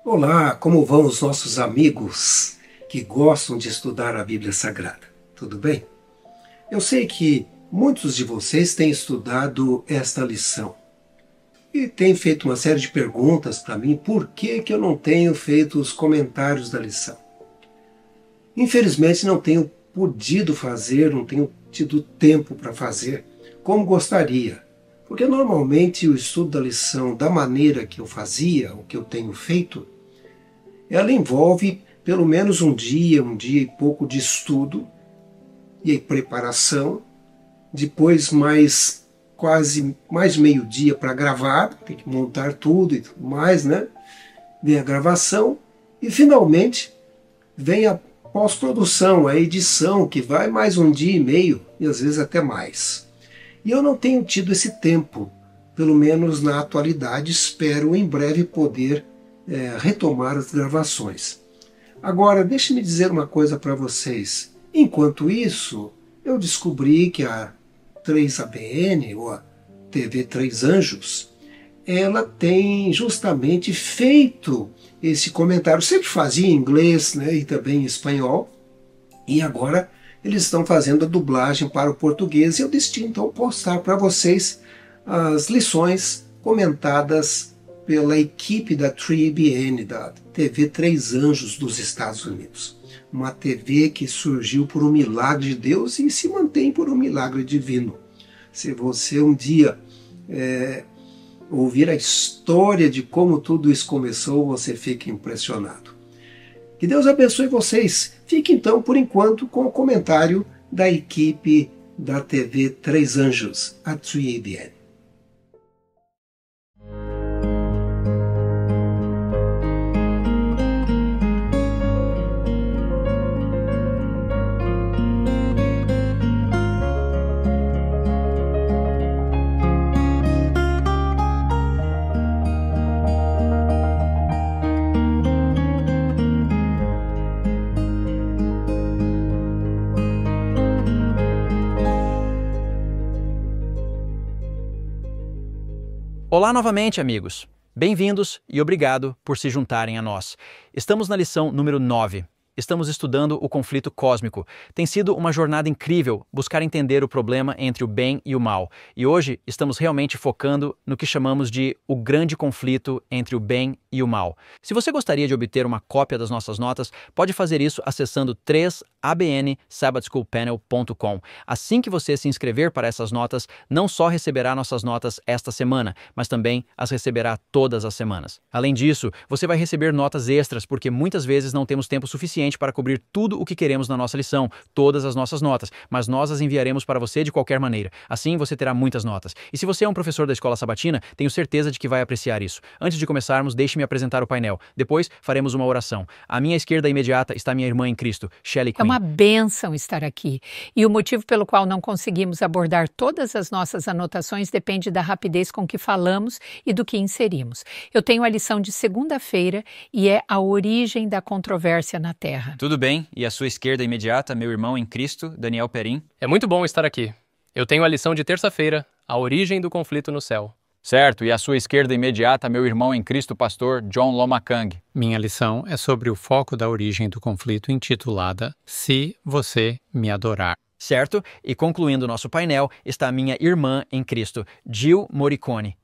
Olá, como vão os nossos amigos que gostam de estudar a Bíblia Sagrada? Tudo bem? Eu sei que muitos de vocês têm estudado esta lição e têm feito uma série de perguntas para mim por que eu não tenho feito os comentários da lição. Infelizmente não tenho podido fazer, não tenho tido tempo para fazer como gostaria, porque normalmente o estudo da lição da maneira que eu fazia, o que eu tenho feito, ela envolve pelo menos um dia e pouco de estudo e preparação, depois quase mais meio-dia para gravar, tem que montar tudo e tudo mais, né? Vem a gravação e finalmente vem a pós-produção, a edição, que vai mais um dia e meio e às vezes até mais. E eu não tenho tido esse tempo, pelo menos na atualidade, espero em breve poder retomar as gravações. Agora, deixe-me dizer uma coisa para vocês. Enquanto isso, eu descobri que a 3ABN, ou a TV Três Anjos, ela tem justamente feito esse comentário. Sempre fazia em inglês, né, e também em espanhol, e agora eles estão fazendo a dublagem para o português, e eu decidi então postar para vocês as lições comentadas pela equipe da 3ABN, da TV Três Anjos dos Estados Unidos. Uma TV que surgiu por um milagre de Deus e se mantém por um milagre divino. Se você um dia ouvir a história de como tudo isso começou, você fica impressionado. Que Deus abençoe vocês. Fique então, por enquanto, com o comentário da equipe da TV Três Anjos, a 3ABN. Olá novamente, amigos. Bem-vindos e obrigado por se juntarem a nós. Estamos na lição número 9. Estamos estudando o conflito cósmico. Tem sido uma jornada incrível buscar entender o problema entre o bem e o mal. E hoje estamos realmente focando no que chamamos de o grande conflito entre o bem e o mal. Se você gostaria de obter uma cópia das nossas notas, pode fazer isso acessando 3abnsabbathschoolpanel.com. Assim que você se inscrever para essas notas, não só receberá nossas notas esta semana, mas também as receberá todas as semanas. Além disso, você vai receber notas extras, porque muitas vezes não temos tempo suficiente para cobrir tudo o que queremos na nossa lição, todas as nossas notas, mas nós as enviaremos para você de qualquer maneira. Assim você terá muitas notas. E se você é um professor da escola sabatina, tenho certeza de que vai apreciar isso. Antes de começarmos, deixe-me apresentar o painel. Depois faremos uma oração. À minha esquerda imediata está minha irmã em Cristo, Shelley Quinn. É uma bênção estar aqui. E o motivo pelo qual não conseguimos abordar todas as nossas anotações depende da rapidez com que falamos e do que inserimos. Eu tenho a lição de segunda-feira e é a origem da controvérsia na Terra. Tudo bem? E à sua esquerda imediata, meu irmão em Cristo, Daniel Perim. É muito bom estar aqui. Eu tenho a lição de terça-feira, a origem do conflito no céu. Certo, e à sua esquerda imediata, meu irmão em Cristo, pastor John Lomakang. Minha lição é sobre o foco da origem do conflito, intitulada Se Você Me Adorar. Certo, e concluindo nosso painel está a minha irmã em Cristo, Jill Morricone.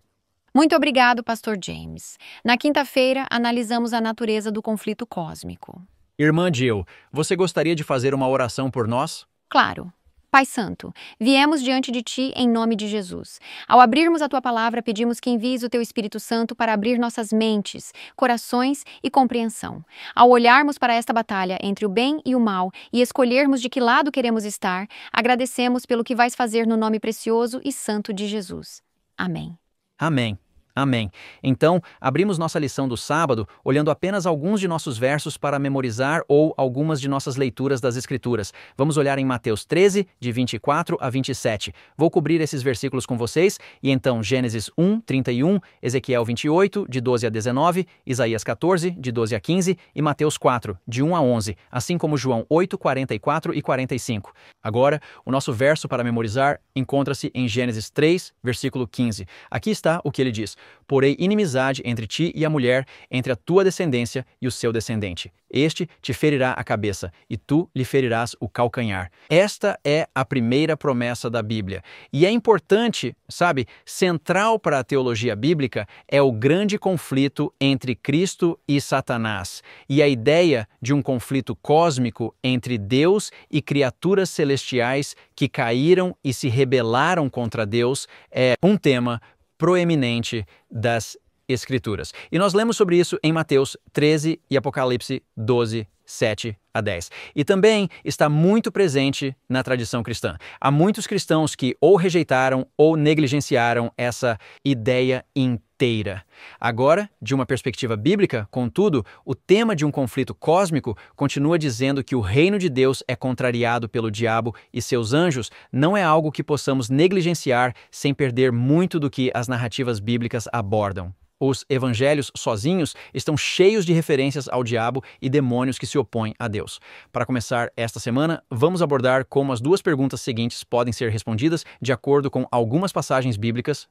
Muito obrigado, pastor James. Na quinta-feira, analisamos a natureza do conflito cósmico. Irmã Jill, você gostaria de fazer uma oração por nós? Claro. Pai Santo, viemos diante de Ti em nome de Jesus. Ao abrirmos a Tua palavra, pedimos que envies o Teu Espírito Santo para abrir nossas mentes, corações e compreensão. Ao olharmos para esta batalha entre o bem e o mal e escolhermos de que lado queremos estar, agradecemos pelo que vais fazer no nome precioso e santo de Jesus. Amém. Amém. Amém. Então, abrimos nossa lição do sábado olhando apenas alguns de nossos versos para memorizar ou algumas de nossas leituras das Escrituras. Vamos olhar em Mateus 13, de 24 a 27. Vou cobrir esses versículos com vocês, e então Gênesis 1, 31, Ezequiel 28, de 12 a 19, Isaías 14, de 12 a 15 e Mateus 4, de 1 a 11, assim como João 8, 44 e 45. Agora, o nosso verso para memorizar encontra-se em Gênesis 3, versículo 15. Aqui está o que ele diz. Porém inimizade entre ti e a mulher, entre a tua descendência e o seu descendente. Este te ferirá a cabeça, e tu lhe ferirás o calcanhar. Esta é a primeira promessa da Bíblia. E é importante, sabe, central para a teologia bíblica é o grande conflito entre Cristo e Satanás. E a ideia de um conflito cósmico entre Deus e criaturas celestiais que caíram e se rebelaram contra Deus é um tema proeminente das Escrituras. E nós lemos sobre isso em Mateus 13 e Apocalipse 12, 7 a 10. E também está muito presente na tradição cristã. Há muitos cristãos que ou rejeitaram ou negligenciaram essa ideia inteira. Agora, de uma perspectiva bíblica, contudo, o tema de um conflito cósmico continua dizendo que o reino de Deus é contrariado pelo diabo e seus anjos. Não é algo que possamos negligenciar sem perder muito do que as narrativas bíblicas abordam. Os evangelhos sozinhos estão cheios de referências ao diabo e demônios que se opõem a Deus. Para começar esta semana, vamos abordar como as duas perguntas seguintes podem ser respondidas de acordo com algumas passagens bíblicas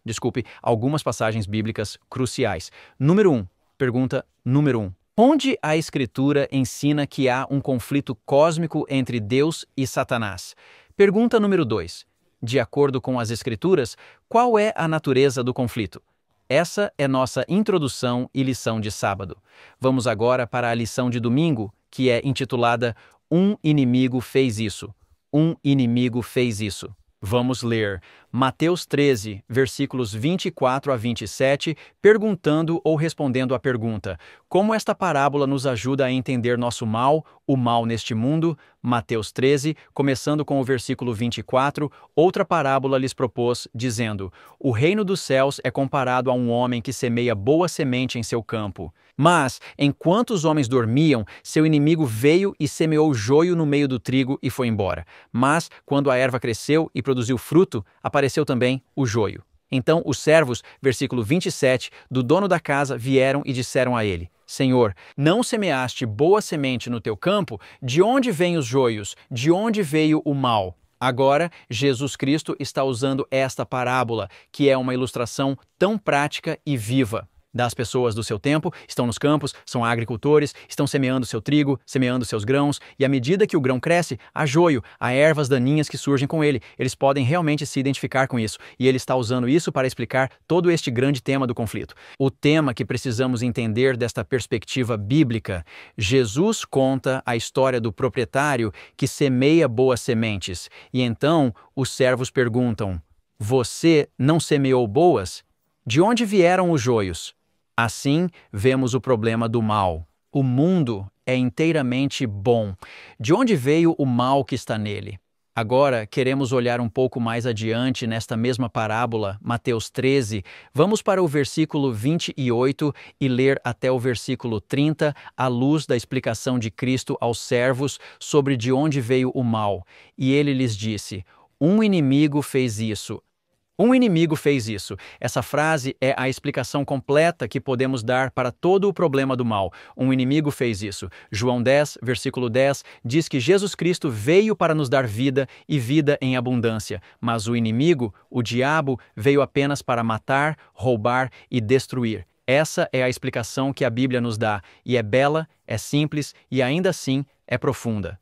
cruciais. Pergunta número 1. Onde a Escritura ensina que há um conflito cósmico entre Deus e Satanás? Pergunta número 2. De acordo com as Escrituras, qual é a natureza do conflito? Essa é nossa introdução e lição de sábado. Vamos agora para a lição de domingo, que é intitulada Um inimigo fez isso. Um inimigo fez isso. Vamos ler Mateus 13, versículos 24 a 27, perguntando ou respondendo à pergunta: como esta parábola nos ajuda a entender nosso mal, o mal neste mundo? Mateus 13, começando com o versículo 24, outra parábola lhes propôs, dizendo: o reino dos céus é comparado a um homem que semeia boa semente em seu campo. Mas, enquanto os homens dormiam, seu inimigo veio e semeou joio no meio do trigo e foi embora. Mas, quando a erva cresceu e produziu fruto, apareceu também o joio. Então os servos, versículo 27, do dono da casa vieram e disseram a ele: Senhor, não semeaste boa semente no teu campo? De onde vêm os joios? De onde veio o mal? Agora, Jesus Cristo está usando esta parábola, que é uma ilustração tão prática e viva. Das pessoas do seu tempo, estão nos campos, são agricultores, estão semeando seu trigo, semeando seus grãos, e à medida que o grão cresce, há joio, há ervas daninhas que surgem com ele. Eles podem realmente se identificar com isso, e ele está usando isso para explicar todo este grande tema do conflito. O tema que precisamos entender desta perspectiva bíblica. Jesus conta a história do proprietário que semeia boas sementes, e então os servos perguntam: você não semeou boas? De onde vieram os joios? Assim, vemos o problema do mal. O mundo é inteiramente bom. De onde veio o mal que está nele? Agora, queremos olhar um pouco mais adiante nesta mesma parábola, Mateus 13. Vamos para o versículo 28 e ler até o versículo 30, à luz da explicação de Cristo aos servos sobre de onde veio o mal. E ele lhes disse: um inimigo fez isso. Um inimigo fez isso. Essa frase é a explicação completa que podemos dar para todo o problema do mal. Um inimigo fez isso. João 10, versículo 10, diz que Jesus Cristo veio para nos dar vida e vida em abundância. Mas o inimigo, o diabo, veio apenas para matar, roubar e destruir. Essa é a explicação que a Bíblia nos dá. E é bela, é simples e ainda assim é profunda.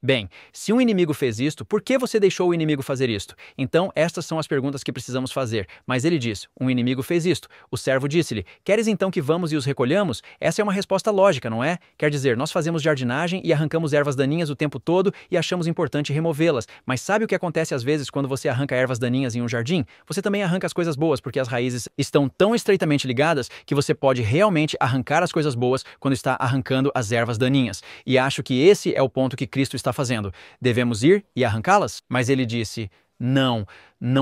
Bem, se um inimigo fez isto, por que você deixou o inimigo fazer isto? Então, estas são as perguntas que precisamos fazer. Mas ele diz: um inimigo fez isto. O servo disse-lhe: queres então que vamos e os recolhamos? Essa é uma resposta lógica, não é? Quer dizer, nós fazemos jardinagem e arrancamos ervas daninhas o tempo todo e achamos importante removê-las. Mas sabe o que acontece às vezes quando você arranca ervas daninhas em um jardim? Você também arranca as coisas boas, porque as raízes estão tão estreitamente ligadas que você pode realmente arrancar as coisas boas quando está arrancando as ervas daninhas. E acho que esse é o ponto que Cristo está fazendo. Devemos ir e arrancá-las? Mas ele disse: não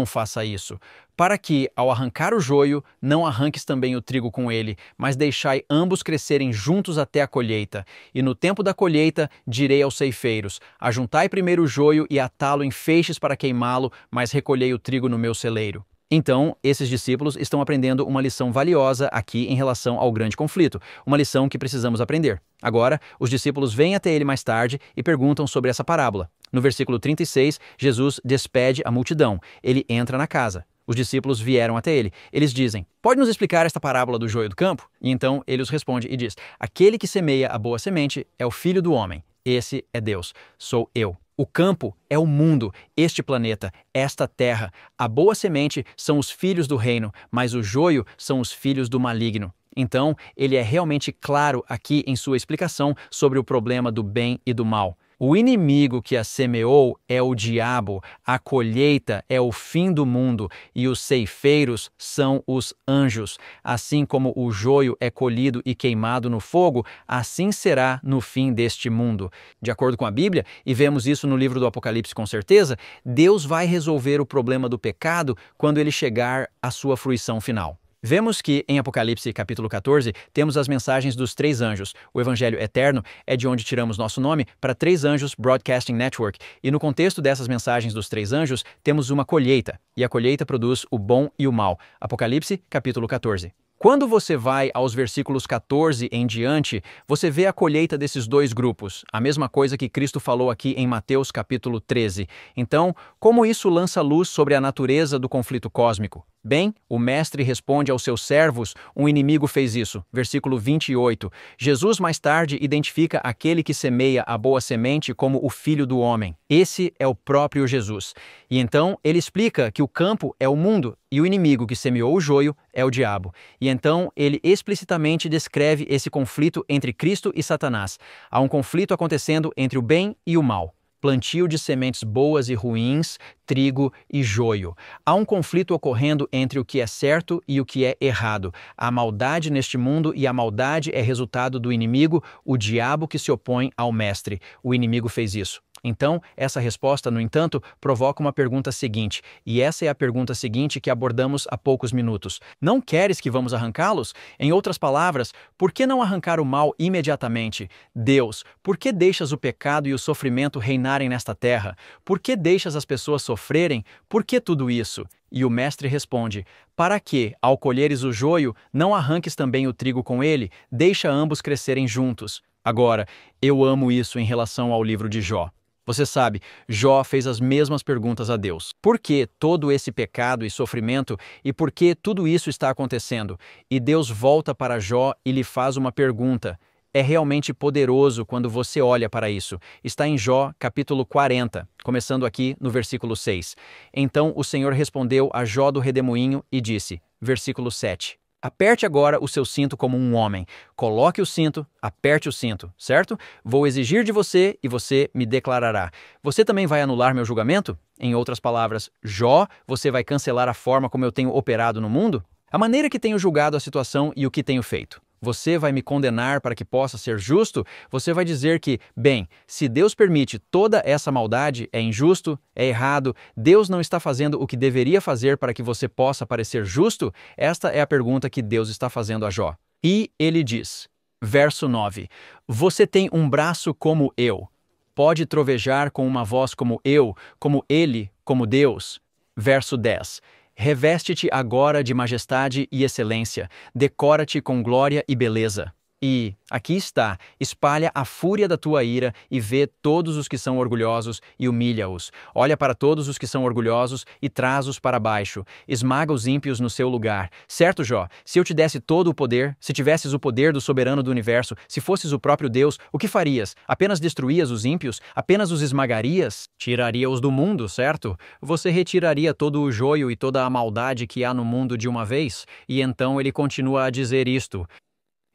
faça isso. Para que, ao arrancar o joio, não arranques também o trigo com ele, mas deixai ambos crescerem juntos até a colheita. E no tempo da colheita, direi aos ceifeiros: ajuntai primeiro o joio e atá-lo em feixes para queimá-lo, mas recolhei o trigo no meu celeiro. Então, esses discípulos estão aprendendo uma lição valiosa aqui em relação ao grande conflito, uma lição que precisamos aprender. Agora, os discípulos vêm até ele mais tarde e perguntam sobre essa parábola. No versículo 36, Jesus despede a multidão. Ele entra na casa. Os discípulos vieram até ele. Eles dizem: pode nos explicar esta parábola do joio do campo? E então ele os responde e diz: aquele que semeia a boa semente é o Filho do homem. Esse é Deus, sou eu. O campo é o mundo, este planeta, esta terra. A boa semente são os filhos do reino, mas o joio são os filhos do maligno. Então, ele é realmente claro aqui em sua explicação sobre o problema do bem e do mal. O inimigo que a semeou é o diabo, a colheita é o fim do mundo e os ceifeiros são os anjos. Assim como o joio é colhido e queimado no fogo, assim será no fim deste mundo. De acordo com a Bíblia, e vemos isso no livro do Apocalipse com certeza, Deus vai resolver o problema do pecado quando ele chegar à sua fruição final. Vemos que, em Apocalipse capítulo 14, temos as mensagens dos 3 anjos. O Evangelho Eterno é de onde tiramos nosso nome para 3 Anjos Broadcasting Network. E no contexto dessas mensagens dos 3 anjos, temos uma colheita. E a colheita produz o bom e o mal. Apocalipse capítulo 14. Quando você vai aos versículos 14 em diante, você vê a colheita desses 2 grupos, a mesma coisa que Cristo falou aqui em Mateus capítulo 13. Então, como isso lança luz sobre a natureza do conflito cósmico? Bem, o mestre responde aos seus servos, um inimigo fez isso. Versículo 28. Jesus mais tarde identifica aquele que semeia a boa semente como o Filho do homem. Esse é o próprio Jesus. E então ele explica que o campo é o mundo e o inimigo que semeou o joio é o diabo. E então ele explicitamente descreve esse conflito entre Cristo e Satanás. Há um conflito acontecendo entre o bem e o mal. Plantio de sementes boas e ruins, trigo e joio. Há um conflito ocorrendo entre o que é certo e o que é errado. Há maldade neste mundo e a maldade é resultado do inimigo, o diabo que se opõe ao mestre. O inimigo fez isso. Então, essa resposta, no entanto, provoca uma pergunta seguinte, e essa é a pergunta seguinte que abordamos há poucos minutos. Não queres que vamos arrancá-los? Em outras palavras, por que não arrancar o mal imediatamente? Deus, por que deixas o pecado e o sofrimento reinarem nesta terra? Por que deixas as pessoas sofrerem? Por que tudo isso? E o mestre responde: para que, ao colheres o joio, não arranques também o trigo com ele? Deixa ambos crescerem juntos. Agora, eu amo isso em relação ao livro de Jó. Você sabe, Jó fez as mesmas perguntas a Deus. Por que todo esse pecado e sofrimento e por que tudo isso está acontecendo? E Deus volta para Jó e lhe faz uma pergunta. É realmente poderoso quando você olha para isso. Está em Jó, capítulo 40, começando aqui no versículo 6. Então o Senhor respondeu a Jó do redemoinho e disse, versículo 7. Aperte agora o seu cinto como um homem. Coloque o cinto, aperte o cinto, certo? Vou exigir de você e você me declarará. Você também vai anular meu julgamento? Em outras palavras, Jó, você vai cancelar a forma como eu tenho operado no mundo? A maneira que tenho julgado a situação e o que tenho feito. Você vai me condenar para que possa ser justo? Você vai dizer que, bem, se Deus permite toda essa maldade, é injusto, é errado, Deus não está fazendo o que deveria fazer para que você possa parecer justo? Esta é a pergunta que Deus está fazendo a Jó. E ele diz, verso 9, você tem um braço como eu, pode trovejar com uma voz como eu, como ele, como Deus. Verso 10, reveste-te agora de majestade e excelência, decora-te com glória e beleza. E, aqui está, espalha a fúria da tua ira e vê todos os que são orgulhosos e humilha-os. Olha para todos os que são orgulhosos e traz-os para baixo. Esmaga os ímpios no seu lugar. Certo, Jó? Se eu te desse todo o poder, se tivesses o poder do soberano do universo, se fosses o próprio Deus, o que farias? Apenas destruías os ímpios? Apenas os esmagarias? Tiraria-os do mundo, certo? Você retiraria todo o joio e toda a maldade que há no mundo de uma vez? E então ele continua a dizer isto.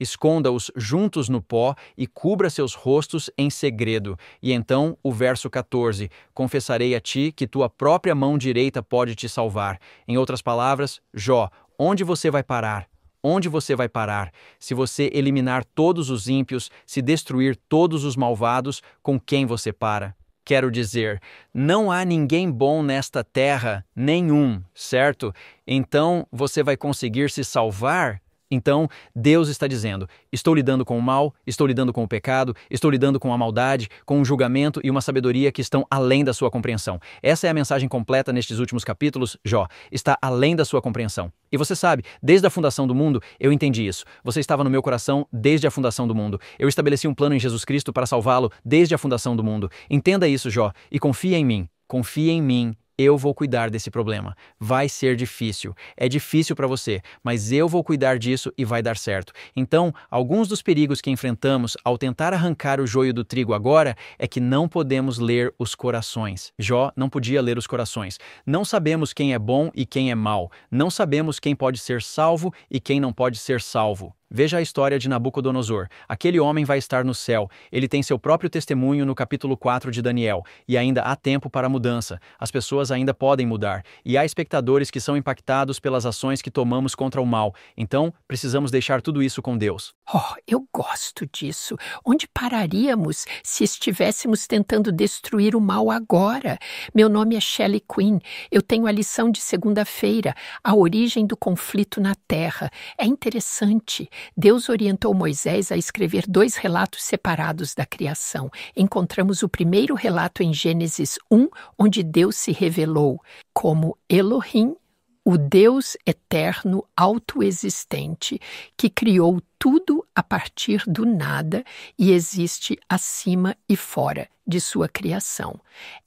Esconda-os juntos no pó e cubra seus rostos em segredo. E então, o verso 14, confessarei a ti que tua própria mão direita pode te salvar. Em outras palavras, Jó, onde você vai parar? Onde você vai parar? Se você eliminar todos os ímpios, se destruir todos os malvados, com quem você para? Quero dizer, não há ninguém bom nesta terra, nenhum, certo? Então, você vai conseguir se salvar? Então, Deus está dizendo, estou lidando com o mal, estou lidando com o pecado, estou lidando com a maldade, com um julgamento e uma sabedoria que estão além da sua compreensão. Essa é a mensagem completa nestes últimos capítulos, Jó. Está além da sua compreensão. E você sabe, desde a fundação do mundo, eu entendi isso. Você estava no meu coração desde a fundação do mundo. Eu estabeleci um plano em Jesus Cristo para salvá-lo desde a fundação do mundo. Entenda isso, Jó, e confia em mim. Confia em mim. eu vou cuidar desse problema. Vai ser difícil. É difícil para você, mas eu vou cuidar disso e vai dar certo. Então, alguns dos perigos que enfrentamos ao tentar arrancar o joio do trigo agora é que não podemos ler os corações. Jó não podia ler os corações. Não sabemos quem é bom e quem é mau. Não sabemos quem pode ser salvo e quem não pode ser salvo. Veja a história de Nabucodonosor. Aquele homem vai estar no céu. Ele tem seu próprio testemunho no capítulo 4 de Daniel. E ainda há tempo para a mudança. As pessoas ainda podem mudar. E há espectadores que são impactados pelas ações que tomamos contra o mal. Então, precisamos deixar tudo isso com Deus. Oh, eu gosto disso. Onde pararíamos se estivéssemos tentando destruir o mal agora? Meu nome é Shelley Quinn. Eu tenho a lição de segunda-feira, a origem do conflito na Terra. É interessante. Deus orientou Moisés a escrever 2 relatos separados da criação. Encontramos o primeiro relato em Gênesis 1, onde Deus se revelou como Elohim, o Deus eterno, autoexistente, que criou tudo a partir do nada e existe acima e fora de sua criação.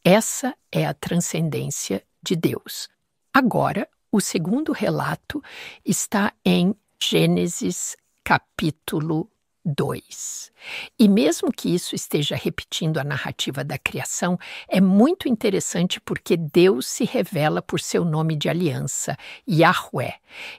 Essa é a transcendência de Deus. Agora, o segundo relato está em Gênesis capítulo 2. E mesmo que isso esteja repetindo a narrativa da criação, é muito interessante porque Deus se revela por seu nome de aliança, Yahweh.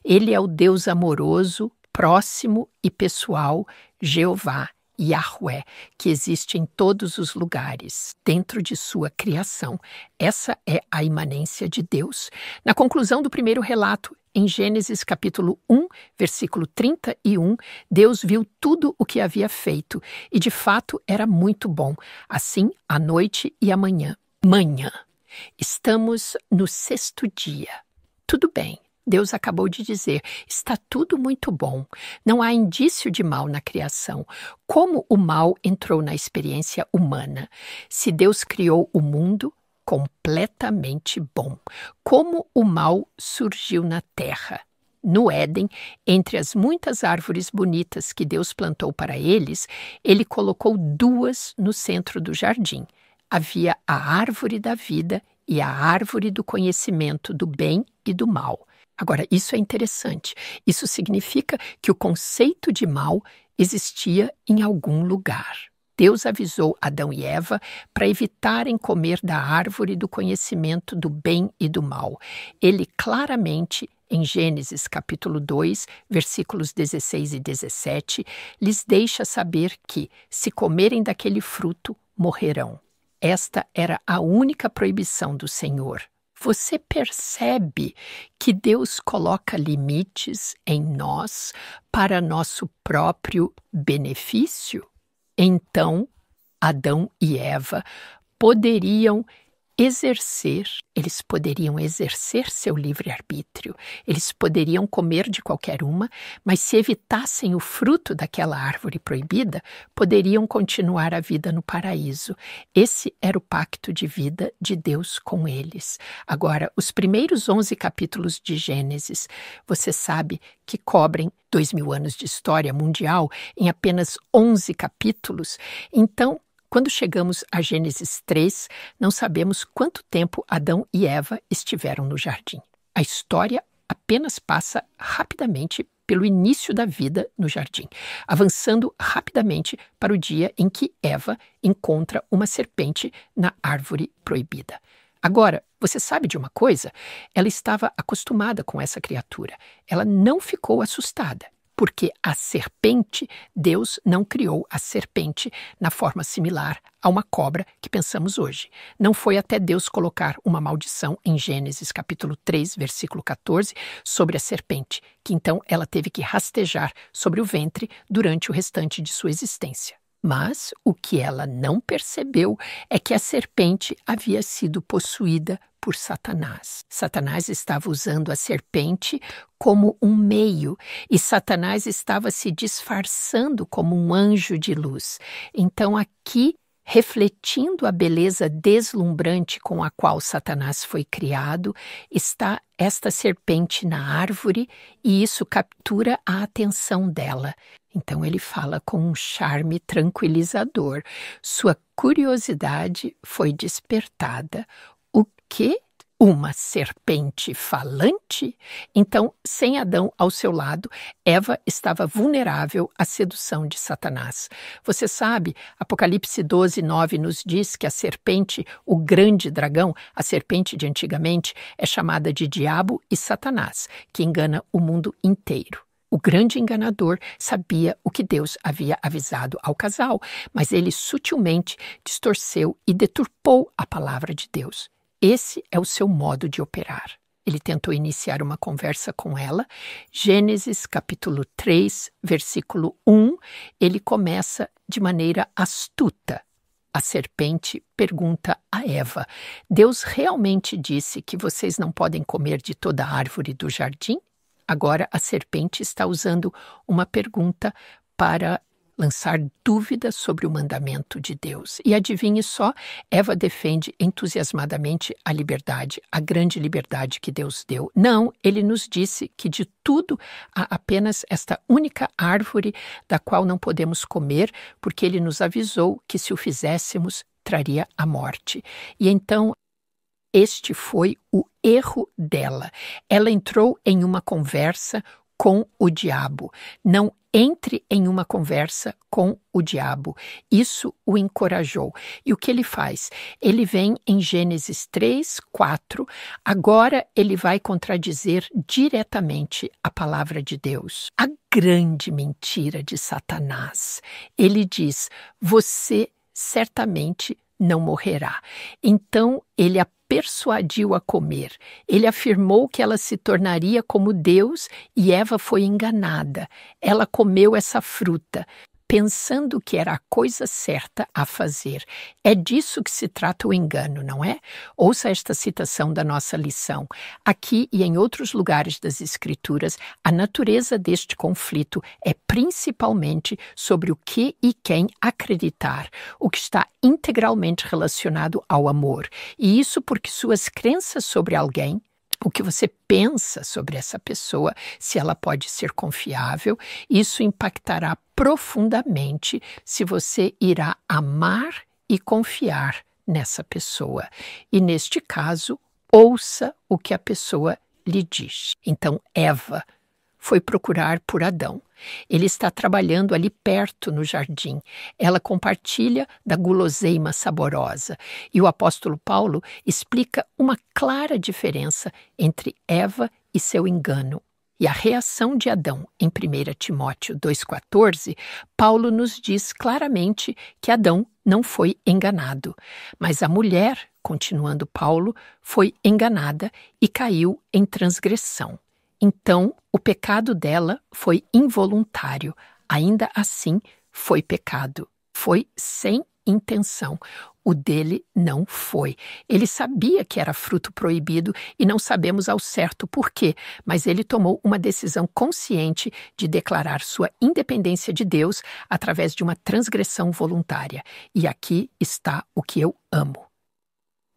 Ele é o Deus amoroso, próximo e pessoal, Jeová, Yahweh, que existe em todos os lugares, dentro de sua criação. Essa é a imanência de Deus. Na conclusão do primeiro relato, em Gênesis capítulo 1, versículo 31, Deus viu tudo o que havia feito e de fato era muito bom. Assim, a noite e a manhã. Estamos no 6º dia. Tudo bem. Deus acabou de dizer, está tudo muito bom. Não há indício de mal na criação. Como o mal entrou na experiência humana? Se Deus criou o mundo, completamente bom. Como o mal surgiu na terra? No Éden, entre as muitas árvores bonitas que Deus plantou para eles, ele colocou 2 no centro do jardim. Havia a árvore da vida e a árvore do conhecimento do bem e do mal. Agora, isso é interessante. Isso significa que o conceito de mal existia em algum lugar. Deus avisou Adão e Eva para evitarem comer da árvore do conhecimento do bem e do mal. Ele claramente, em Gênesis capítulo 2, versículos 16 e 17, lhes deixa saber que, se comerem daquele fruto, morrerão. Esta era a única proibição do Senhor. Você percebe que Deus coloca limites em nós para nosso próprio benefício? Então, Adão e Eva eles poderiam exercer seu livre-arbítrio, eles poderiam comer de qualquer uma, mas se evitassem o fruto daquela árvore proibida, poderiam continuar a vida no paraíso. Esse era o pacto de vida de Deus com eles. Agora, os primeiros 11 capítulos de Gênesis, você sabe que cobrem 2000 anos de história mundial em apenas 11 capítulos. Então, quando chegamos a Gênesis 3, não sabemos quanto tempo Adão e Eva estiveram no jardim. A história apenas passa rapidamente pelo início da vida no jardim, avançando rapidamente para o dia em que Eva encontra uma serpente na árvore proibida. Agora, você sabe de uma coisa? Ela estava acostumada com essa criatura. Ela não ficou assustada. Porque a serpente, Deus não criou a serpente na forma similar a uma cobra que pensamos hoje. Não foi até Deus colocar uma maldição em Gênesis capítulo 3, versículo 14, sobre a serpente, que então ela teve que rastejar sobre o ventre durante o restante de sua existência. Mas o que ela não percebeu é que a serpente havia sido possuída por Satanás. Satanás estava usando a serpente como um meio e Satanás estava se disfarçando como um anjo de luz. Então aqui, refletindo a beleza deslumbrante com a qual Satanás foi criado, está esta serpente na árvore e isso captura a atenção dela. Então ele fala com um charme tranquilizador. Sua curiosidade foi despertada. O quê? Uma serpente falante? Então, sem Adão ao seu lado, Eva estava vulnerável à sedução de Satanás. Você sabe, Apocalipse 12:9 nos diz que a serpente, o grande dragão, a serpente de antigamente, é chamada de diabo e Satanás, que engana o mundo inteiro. O grande enganador sabia o que Deus havia avisado ao casal, mas ele sutilmente distorceu e deturpou a palavra de Deus. Esse é o seu modo de operar. Ele tentou iniciar uma conversa com ela. Gênesis capítulo 3, versículo 1, ele começa de maneira astuta. A serpente pergunta a Eva: Deus realmente disse que vocês não podem comer de toda a árvore do jardim? Agora a serpente está usando uma pergunta para lançar dúvidas sobre o mandamento de Deus. E adivinhe só, Eva defende entusiasmadamente a liberdade, a grande liberdade que Deus deu. Não, ele nos disse que de tudo há apenas esta única árvore da qual não podemos comer, porque ele nos avisou que se o fizéssemos, traria a morte. E então, este foi o erro dela. Ela entrou em uma conversa com o diabo. Não entre em uma conversa com o diabo. Isso o encorajou. E o que ele faz? Ele vem em Gênesis 3, 4. Agora ele vai contradizer diretamente a palavra de Deus. A grande mentira de Satanás. Ele diz: você certamente não morrerá. Então ele a persuadiu a comer. Ele afirmou que ela se tornaria como Deus e Eva foi enganada. Ela comeu essa fruta, pensando que era a coisa certa a fazer. É disso que se trata o engano, não é? Ouça esta citação da nossa lição. Aqui e em outros lugares das Escrituras, a natureza deste conflito é principalmente sobre o que e quem acreditar, o que está integralmente relacionado ao amor. E isso porque suas crenças sobre alguém, o que você pensa sobre essa pessoa, se ela pode ser confiável, isso impactará profundamente se você irá amar e confiar nessa pessoa. E neste caso, ouça o que a pessoa lhe diz. Então, Eva foi procurar por Adão. Ele está trabalhando ali perto no jardim. Ela compartilha da guloseima saborosa. E o apóstolo Paulo explica uma clara diferença entre Eva e seu engano. E a reação de Adão em 1 Timóteo 2,14, Paulo nos diz claramente que Adão não foi enganado. Mas a mulher, continuando Paulo, foi enganada e caiu em transgressão. Então, o pecado dela foi involuntário, ainda assim foi pecado, foi sem intenção. O dele não foi. Ele sabia que era fruto proibido e não sabemos ao certo por quê, mas ele tomou uma decisão consciente de declarar sua independência de Deus através de uma transgressão voluntária. E aqui está o que eu amo.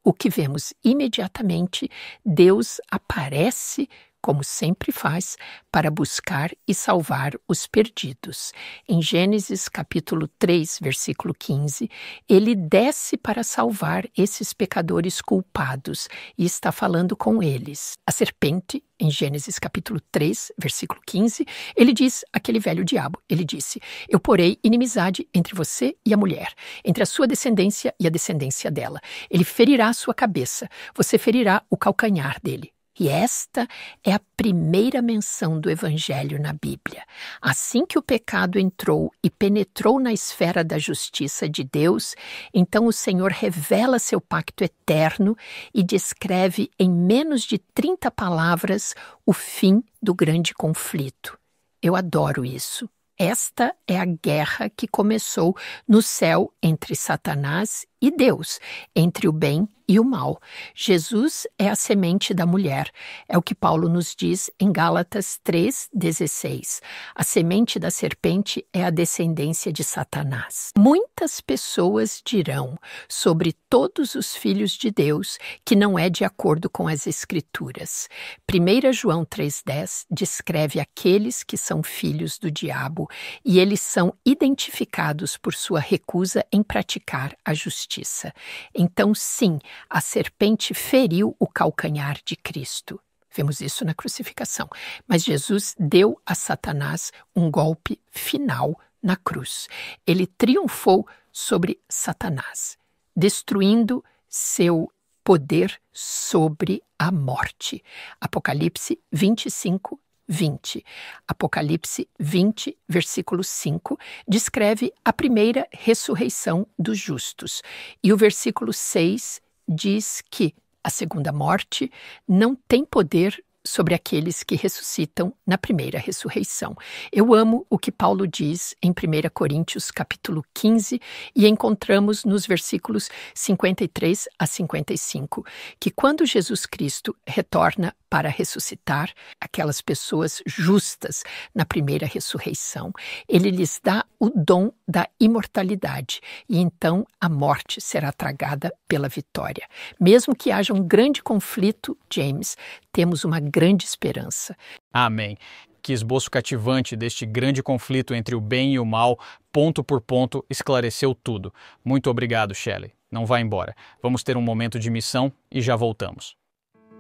O que vemos imediatamente, Deus aparece, como sempre faz, para buscar e salvar os perdidos. Em Gênesis capítulo 3, versículo 15, ele desce para salvar esses pecadores culpados e está falando com eles. A serpente, em Gênesis capítulo 3, versículo 15, ele diz àquele velho diabo, ele disse: eu porei inimizade entre você e a mulher, entre a sua descendência e a descendência dela. Ele ferirá a sua cabeça, você ferirá o calcanhar dele. E esta é a primeira menção do Evangelho na Bíblia. Assim que o pecado entrou e penetrou na esfera da justiça de Deus, então o Senhor revela seu pacto eterno e descreve em menos de 30 palavras o fim do grande conflito. Eu adoro isso. Esta é a guerra que começou no céu entre Satanás e Deus, entre o bem e o mal. Jesus é a semente da mulher. É o que Paulo nos diz em Gálatas 3,16. A semente da serpente é a descendência de Satanás. Muitas pessoas dirão sobre todos os filhos de Deus que não é de acordo com as Escrituras. 1 João 3,10 descreve aqueles que são filhos do diabo e eles são identificados por sua recusa em praticar a justiça. justiça. Então, sim, a serpente feriu o calcanhar de Cristo. Vemos isso na crucificação. Mas Jesus deu a Satanás um golpe final na cruz. Ele triunfou sobre Satanás, destruindo seu poder sobre a morte. Apocalipse 25, 20. Apocalipse 20, versículo 5, descreve a primeira ressurreição dos justos. E o versículo 6 diz que a segunda morte não tem poder sobre aqueles que ressuscitam na primeira ressurreição. Eu amo o que Paulo diz em 1 Coríntios capítulo 15 e encontramos nos versículos 53 a 55, que quando Jesus Cristo retorna para ressuscitar aquelas pessoas justas na primeira ressurreição, ele lhes dá o dom da imortalidade e então a morte será tragada pela vitória. Mesmo que haja um grande conflito, James, temos uma grande esperança. Amém. Que esboço cativante deste grande conflito entre o bem e o mal, ponto por ponto, esclareceu tudo. Muito obrigado, Shelley. Não vá embora. Vamos ter um momento de missão e já voltamos.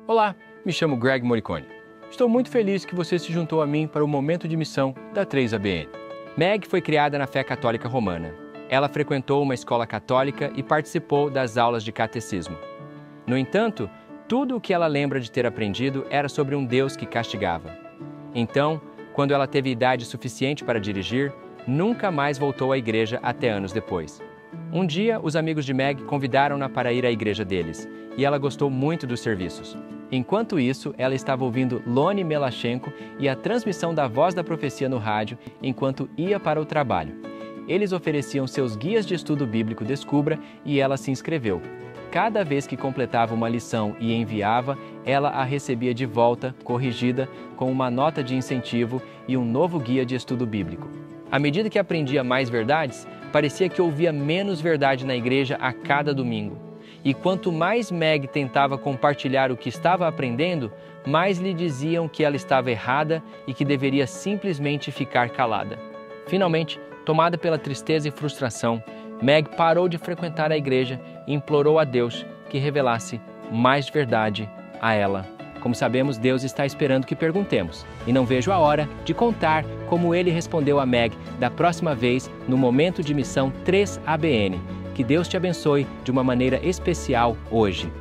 Olá, me chamo Greg Morricone. Estou muito feliz que você se juntou a mim para o momento de missão da 3ABN. Meg foi criada na fé católica romana. Ela frequentou uma escola católica e participou das aulas de catecismo. No entanto, tudo o que ela lembra de ter aprendido era sobre um Deus que castigava. Então, quando ela teve idade suficiente para dirigir, nunca mais voltou à igreja até anos depois. Um dia, os amigos de Meg convidaram-na para ir à igreja deles, e ela gostou muito dos serviços. Enquanto isso, ela estava ouvindo Loni Melachenko e a transmissão da Voz da Profecia no rádio enquanto ia para o trabalho. Eles ofereciam seus guias de estudo bíblico Descubra e ela se inscreveu. Cada vez que completava uma lição e enviava, ela a recebia de volta, corrigida, com uma nota de incentivo e um novo guia de estudo bíblico. À medida que aprendia mais verdades, parecia que ouvia menos verdade na igreja a cada domingo. E quanto mais Meg tentava compartilhar o que estava aprendendo, mais lhe diziam que ela estava errada e que deveria simplesmente ficar calada. Finalmente, tomada pela tristeza e frustração, Meg parou de frequentar a igreja e implorou a Deus que revelasse mais verdade a ela. Como sabemos, Deus está esperando que perguntemos, e não vejo a hora de contar como ele respondeu a Meg da próxima vez no Momento de Missão 3ABN. Que Deus te abençoe de uma maneira especial hoje.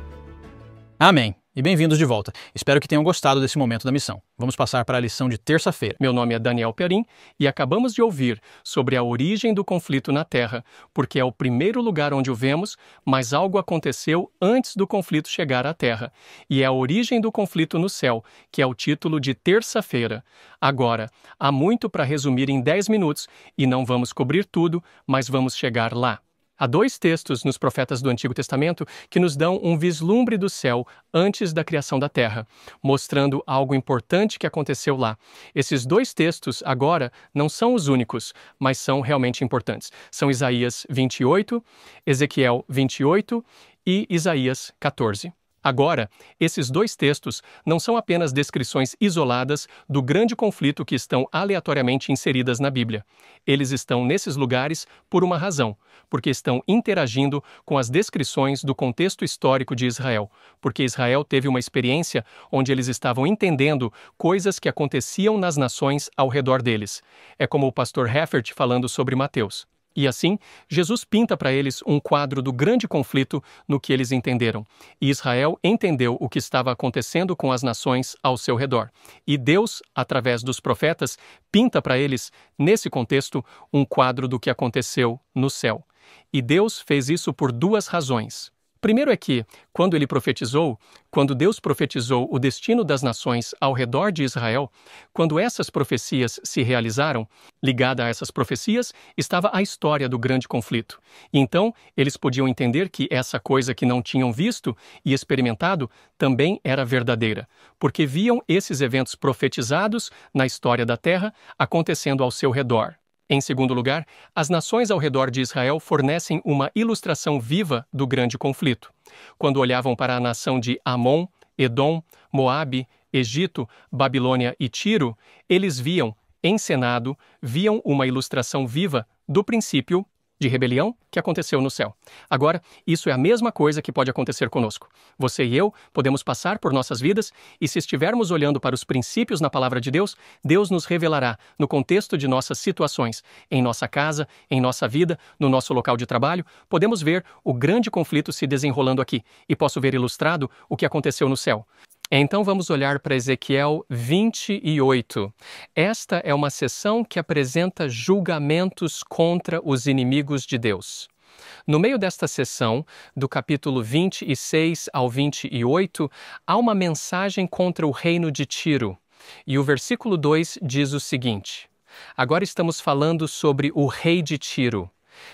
Amém. E bem-vindos de volta. Espero que tenham gostado desse momento da missão. Vamos passar para a lição de terça-feira. Meu nome é Daniel Perim e acabamos de ouvir sobre a origem do conflito na Terra, porque é o primeiro lugar onde o vemos, mas algo aconteceu antes do conflito chegar à Terra. E é a origem do conflito no céu, que é o título de terça-feira. Agora, há muito para resumir em 10 minutos e não vamos cobrir tudo, mas vamos chegar lá. Há 2 textos nos profetas do Antigo Testamento que nos dão um vislumbre do céu antes da criação da terra, mostrando algo importante que aconteceu lá. Esses 2 textos, agora, não são os únicos, mas são realmente importantes. São Isaías 28, Ezequiel 28 e Isaías 14. Agora, esses 2 textos não são apenas descrições isoladas do grande conflito que estão aleatoriamente inseridas na Bíblia. Eles estão nesses lugares por uma razão, porque estão interagindo com as descrições do contexto histórico de Israel, porque Israel teve uma experiência onde eles estavam entendendo coisas que aconteciam nas nações ao redor deles. É como o pastor Heffert falando sobre Mateus. E assim, Jesus pinta para eles um quadro do grande conflito no que eles entenderam. E Israel entendeu o que estava acontecendo com as nações ao seu redor. E Deus, através dos profetas, pinta para eles, nesse contexto, um quadro do que aconteceu no céu. E Deus fez isso por 2 razões. Primeiro é que, quando Deus profetizou o destino das nações ao redor de Israel, quando essas profecias se realizaram, ligada a essas profecias estava a história do grande conflito. E então, eles podiam entender que essa coisa que não tinham visto e experimentado também era verdadeira, porque viam esses eventos profetizados na história da terra acontecendo ao seu redor. Em segundo lugar, as nações ao redor de Israel fornecem uma ilustração viva do grande conflito. Quando olhavam para a nação de Amon, Edom, Moabe, Egito, Babilônia e Tiro, eles viam uma ilustração viva do princípio de rebelião que aconteceu no céu. Agora, isso é a mesma coisa que pode acontecer conosco. Você e eu podemos passar por nossas vidas e, se estivermos olhando para os princípios na palavra de Deus, Deus nos revelará no contexto de nossas situações, em nossa casa, em nossa vida, no nosso local de trabalho. Podemos ver o grande conflito se desenrolando aqui e posso ver ilustrado o que aconteceu no céu. Então vamos olhar para Ezequiel 28. Esta é uma seção que apresenta julgamentos contra os inimigos de Deus. No meio desta seção, do capítulo 26 ao 28, há uma mensagem contra o reino de Tiro. E o versículo 2 diz o seguinte: agora estamos falando sobre o rei de Tiro.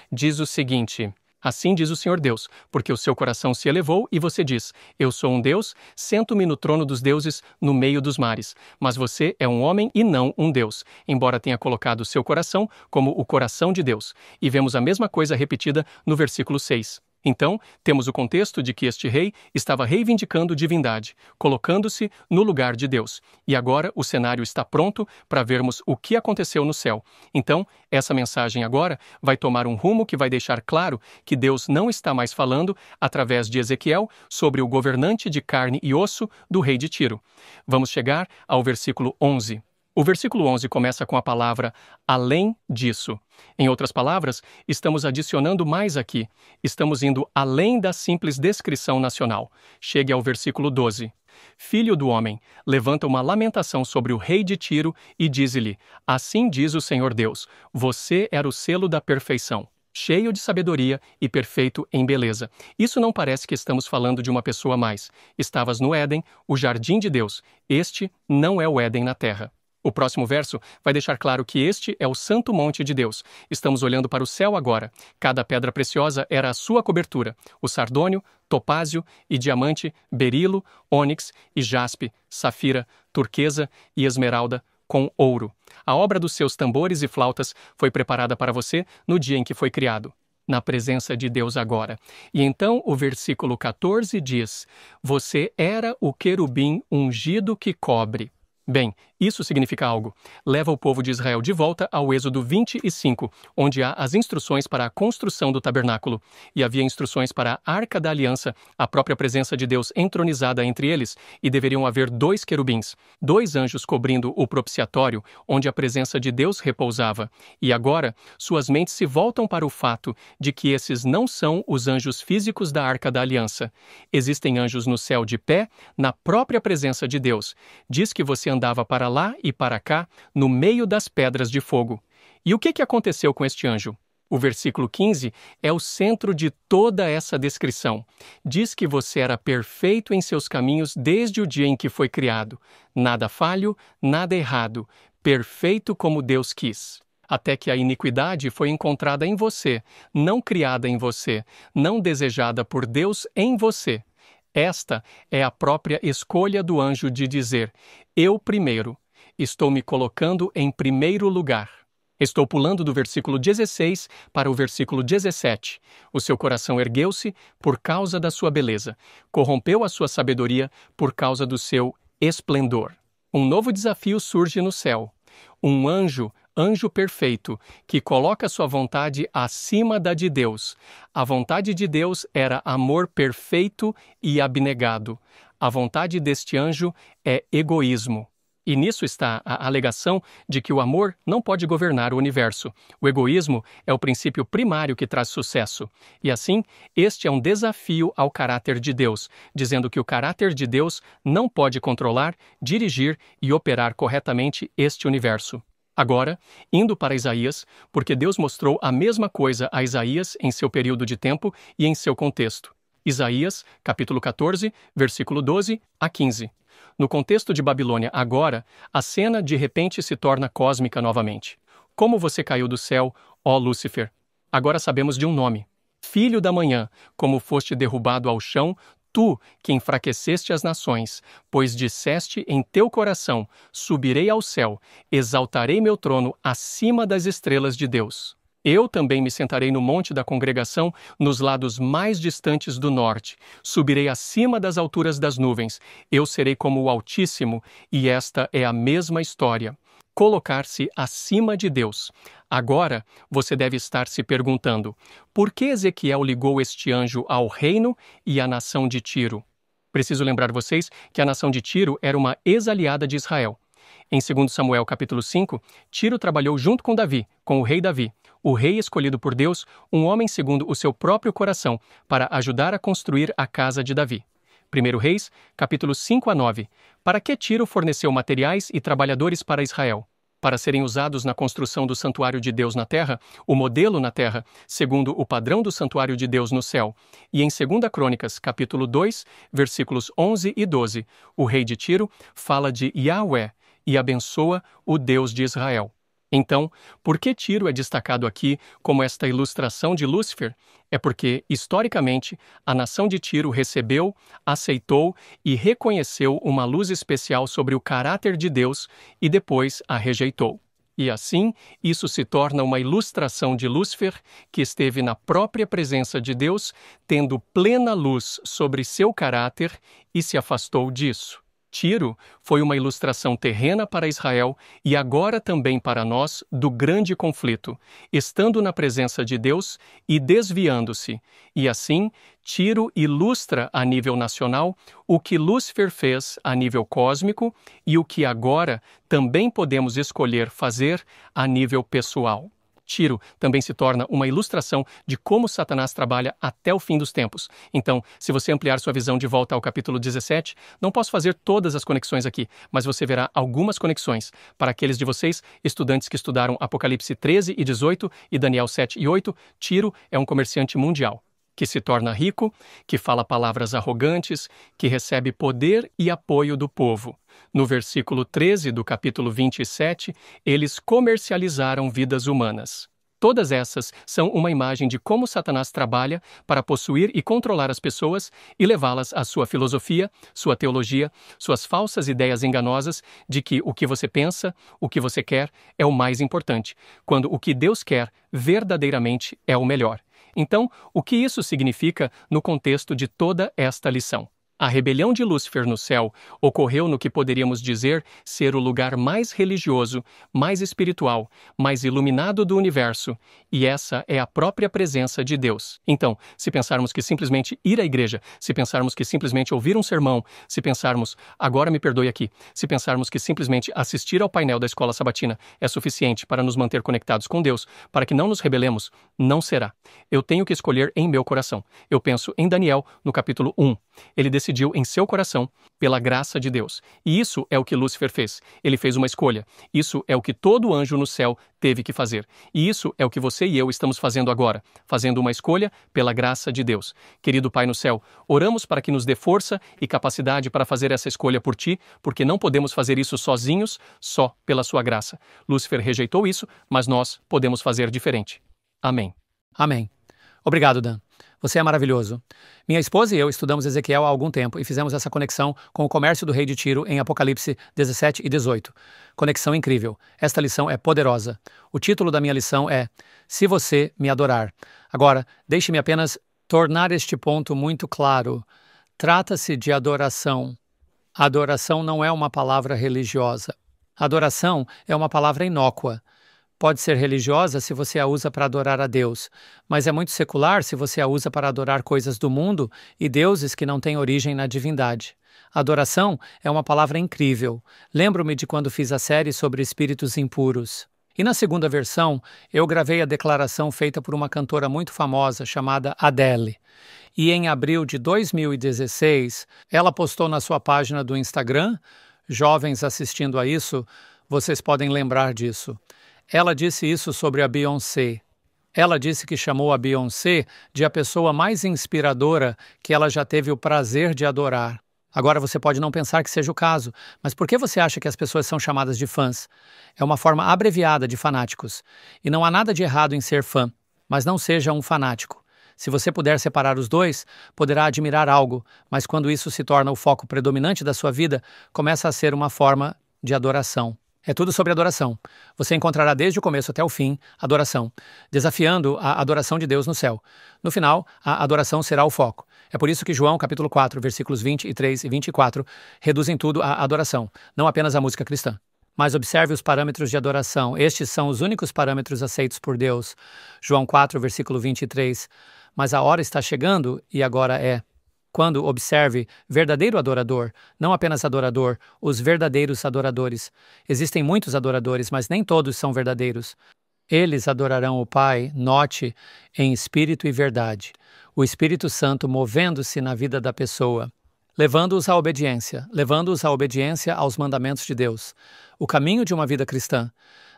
Diz o seguinte: assim diz o Senhor Deus, porque o seu coração se elevou e você diz, eu sou um Deus, sento-me no trono dos deuses no meio dos mares. Mas você é um homem e não um Deus, embora tenha colocado o seu coração como o coração de Deus. E vemos a mesma coisa repetida no versículo 6. Então, temos o contexto de que este rei estava reivindicando divindade, colocando-se no lugar de Deus. E agora o cenário está pronto para vermos o que aconteceu no céu. Então, essa mensagem agora vai tomar um rumo que vai deixar claro que Deus não está mais falando, através de Ezequiel, sobre o governante de carne e osso do rei de Tiro. Vamos chegar ao versículo 11. O versículo 11 começa com a palavra além disso. Em outras palavras, estamos adicionando mais aqui. Estamos indo além da simples descrição nacional. Chegue ao versículo 12. Filho do homem, levanta uma lamentação sobre o rei de Tiro e dize-lhe, assim diz o Senhor Deus, você era o selo da perfeição, cheio de sabedoria e perfeito em beleza. Isso não parece que estamos falando de uma pessoa a mais. Estavas no Éden, o jardim de Deus. Este não é o Éden na terra. O próximo verso vai deixar claro que este é o santo monte de Deus. Estamos olhando para o céu agora. Cada pedra preciosa era a sua cobertura. O sardônio, topázio e diamante, berilo, ônix e jaspe, safira, turquesa e esmeralda com ouro. A obra dos seus tambores e flautas foi preparada para você no dia em que foi criado, na presença de Deus agora. E então o versículo 14 diz, você era o querubim ungido que cobre. Bem, isso significa algo. Leva o povo de Israel de volta ao Êxodo 25, onde há as instruções para a construção do tabernáculo. E havia instruções para a Arca da Aliança, a própria presença de Deus entronizada entre eles, e deveriam haver 2 querubins, 2 anjos cobrindo o propiciatório, onde a presença de Deus repousava. E agora, suas mentes se voltam para o fato de que esses não são os anjos físicos da Arca da Aliança. Existem anjos no céu de pé, na própria presença de Deus. Diz que você andava para lá e para cá, no meio das pedras de fogo. E o que aconteceu com este anjo? O versículo 15 é o centro de toda essa descrição. Diz que você era perfeito em seus caminhos desde o dia em que foi criado. Nada falho, nada errado. Perfeito como Deus quis. Até que a iniquidade foi encontrada em você, não criada em você, não desejada por Deus em você. Esta é a própria escolha do anjo de dizer, eu primeiro, estou me colocando em primeiro lugar. Estou pulando do versículo 16 para o versículo 17. O seu coração ergueu-se por causa da sua beleza, corrompeu a sua sabedoria por causa do seu esplendor. Um novo desafio surge no céu. Um anjo perfeito, que coloca sua vontade acima da de Deus. A vontade de Deus era amor perfeito e abnegado. A vontade deste anjo é egoísmo. E nisso está a alegação de que o amor não pode governar o universo. O egoísmo é o princípio primário que traz sucesso. E assim, este é um desafio ao caráter de Deus, dizendo que o caráter de Deus não pode controlar, dirigir e operar corretamente este universo. Agora, indo para Isaías, porque Deus mostrou a mesma coisa a Isaías em seu período de tempo e em seu contexto. Isaías, capítulo 14, versículo 12 a 15. No contexto de Babilônia agora, a cena de repente se torna cósmica novamente. Como você caiu do céu, ó Lúcifer? Agora sabemos de um nome. Filho da manhã, como foste derrubado ao chão, tu que enfraqueceste as nações, pois disseste em teu coração, subirei ao céu, exaltarei meu trono acima das estrelas de Deus. Eu também me sentarei no monte da congregação, nos lados mais distantes do norte. Subirei acima das alturas das nuvens. Eu serei como o Altíssimo, e esta é a mesma história. colocar-se acima de Deus. Agora, você deve estar se perguntando, por que Ezequiel ligou este anjo ao reino e à nação de Tiro? Preciso lembrar vocês que a nação de Tiro era uma ex-aliada de Israel. Em 2 Samuel capítulo 5, Tiro trabalhou junto com Davi, com o rei Davi, o rei escolhido por Deus, um homem segundo o seu próprio coração, para ajudar a construir a casa de Davi. 1 Reis, capítulos 5 a 9. Para que Tiro forneceu materiais e trabalhadores para Israel? Para serem usados na construção do santuário de Deus na terra, o modelo na terra, segundo o padrão do santuário de Deus no céu. E em 2 Crônicas, capítulo 2, versículos 11 e 12, o rei de Tiro fala de Yahweh e abençoa o Deus de Israel. Então, por que Tiro é destacado aqui como esta ilustração de Lúcifer? É porque, historicamente, a nação de Tiro recebeu, aceitou e reconheceu uma luz especial sobre o caráter de Deus e depois a rejeitou. E assim, isso se torna uma ilustração de Lúcifer, que esteve na própria presença de Deus, tendo plena luz sobre seu caráter e se afastou disso. Tiro foi uma ilustração terrena para Israel e agora também para nós do grande conflito, estando na presença de Deus e desviando-se. E assim, Tiro ilustra a nível nacional o que Lúcifer fez a nível cósmico e o que agora também podemos escolher fazer a nível pessoal. Tiro também se torna uma ilustração de como Satanás trabalha até o fim dos tempos. Então, se você ampliar sua visão de volta ao capítulo 17, não posso fazer todas as conexões aqui, mas você verá algumas conexões. Para aqueles de vocês, estudantes que estudaram Apocalipse 13 e 18 e Daniel 7 e 8, Tiro é um comerciante mundial, que se torna rico, que fala palavras arrogantes, que recebe poder e apoio do povo. No versículo 13 do capítulo 27, eles comercializaram vidas humanas. Todas essas são uma imagem de como Satanás trabalha para possuir e controlar as pessoas e levá-las à sua filosofia, sua teologia, suas falsas ideias enganosas de que o que você pensa, o que você quer, é o mais importante, quando o que Deus quer verdadeiramente é o melhor. Então, o que isso significa no contexto de toda esta lição? A rebelião de Lúcifer no céu ocorreu no que poderíamos dizer ser o lugar mais religioso, mais espiritual, mais iluminado do universo, e essa é a própria presença de Deus. Então, se pensarmos que simplesmente ir à igreja, se pensarmos que simplesmente ouvir um sermão, se pensarmos, agora me perdoe aqui, se pensarmos que simplesmente assistir ao painel da escola sabatina é suficiente para nos manter conectados com Deus, para que não nos rebelemos, não será. Eu tenho que escolher em meu coração. Eu penso em Daniel, no capítulo 1. Ele decidiu em seu coração, pela graça de Deus. E isso é o que Lúcifer fez. Ele fez uma escolha. Isso é o que todo anjo no céu teve que fazer. E isso é o que você e eu estamos fazendo agora, fazendo uma escolha pela graça de Deus. Querido Pai no céu, oramos para que nos dê força e capacidade para fazer essa escolha por Ti, porque não podemos fazer isso sozinhos, só pela Sua graça. Lúcifer rejeitou isso, mas nós podemos fazer diferente. Amém. Amém. Obrigado, Dan. Você é maravilhoso. Minha esposa e eu estudamos Ezequiel há algum tempo e fizemos essa conexão com o comércio do rei de Tiro em Apocalipse 17 e 18. Conexão incrível. Esta lição é poderosa. O título da minha lição é Se Você Me Adorar. Agora, deixe-me apenas tornar este ponto muito claro. Trata-se de adoração. Adoração não é uma palavra religiosa. Adoração é uma palavra inócua. Pode ser religiosa se você a usa para adorar a Deus, mas é muito secular se você a usa para adorar coisas do mundo e deuses que não têm origem na divindade. Adoração é uma palavra incrível. Lembro-me de quando fiz a série sobre espíritos impuros. E na segunda versão, eu gravei a declaração feita por uma cantora muito famosa chamada Adele. E em abril de 2016, ela postou na sua página do Instagram, jovens assistindo a isso, vocês podem lembrar disso. Ela disse isso sobre a Beyoncé. Ela disse que chamou a Beyoncé de a pessoa mais inspiradora que ela já teve o prazer de adorar. Agora você pode não pensar que seja o caso, mas por que você acha que as pessoas são chamadas de fãs? É uma forma abreviada de fanáticos. E não há nada de errado em ser fã, mas não seja um fanático. Se você puder separar os dois, poderá admirar algo, mas quando isso se torna o foco predominante da sua vida, começa a ser uma forma de adoração. É tudo sobre adoração. Você encontrará desde o começo até o fim adoração, desafiando a adoração de Deus no céu. No final, a adoração será o foco. É por isso que João, capítulo 4, versículos 23 e 24, reduzem tudo à adoração, não apenas à música cristã. Mas observe os parâmetros de adoração. Estes são os únicos parâmetros aceitos por Deus. João 4, versículo 23. Mas a hora está chegando, e agora é. Quando observe verdadeiro adorador, não apenas adorador, os verdadeiros adoradores. Existem muitos adoradores, mas nem todos são verdadeiros. Eles adorarão o Pai, note, em espírito e verdade. O Espírito Santo movendo-se na vida da pessoa, levando-os à obediência aos mandamentos de Deus. O caminho de uma vida cristã.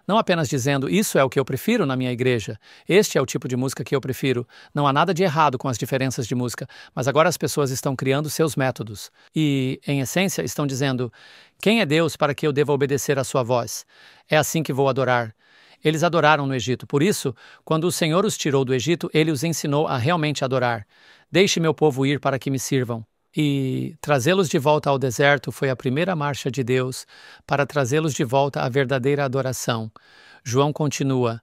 Não apenas dizendo, isso é o que eu prefiro na minha igreja, este é o tipo de música que eu prefiro. Não há nada de errado com as diferenças de música, mas agora as pessoas estão criando seus métodos. E, em essência, estão dizendo, quem é Deus para que eu deva obedecer à sua voz? É assim que vou adorar. Eles adoraram no Egito, por isso, quando o Senhor os tirou do Egito, ele os ensinou a realmente adorar. Deixe meu povo ir para que me sirvam. E trazê-los de volta ao deserto foi a primeira marcha de Deus para trazê-los de volta à verdadeira adoração. João continua,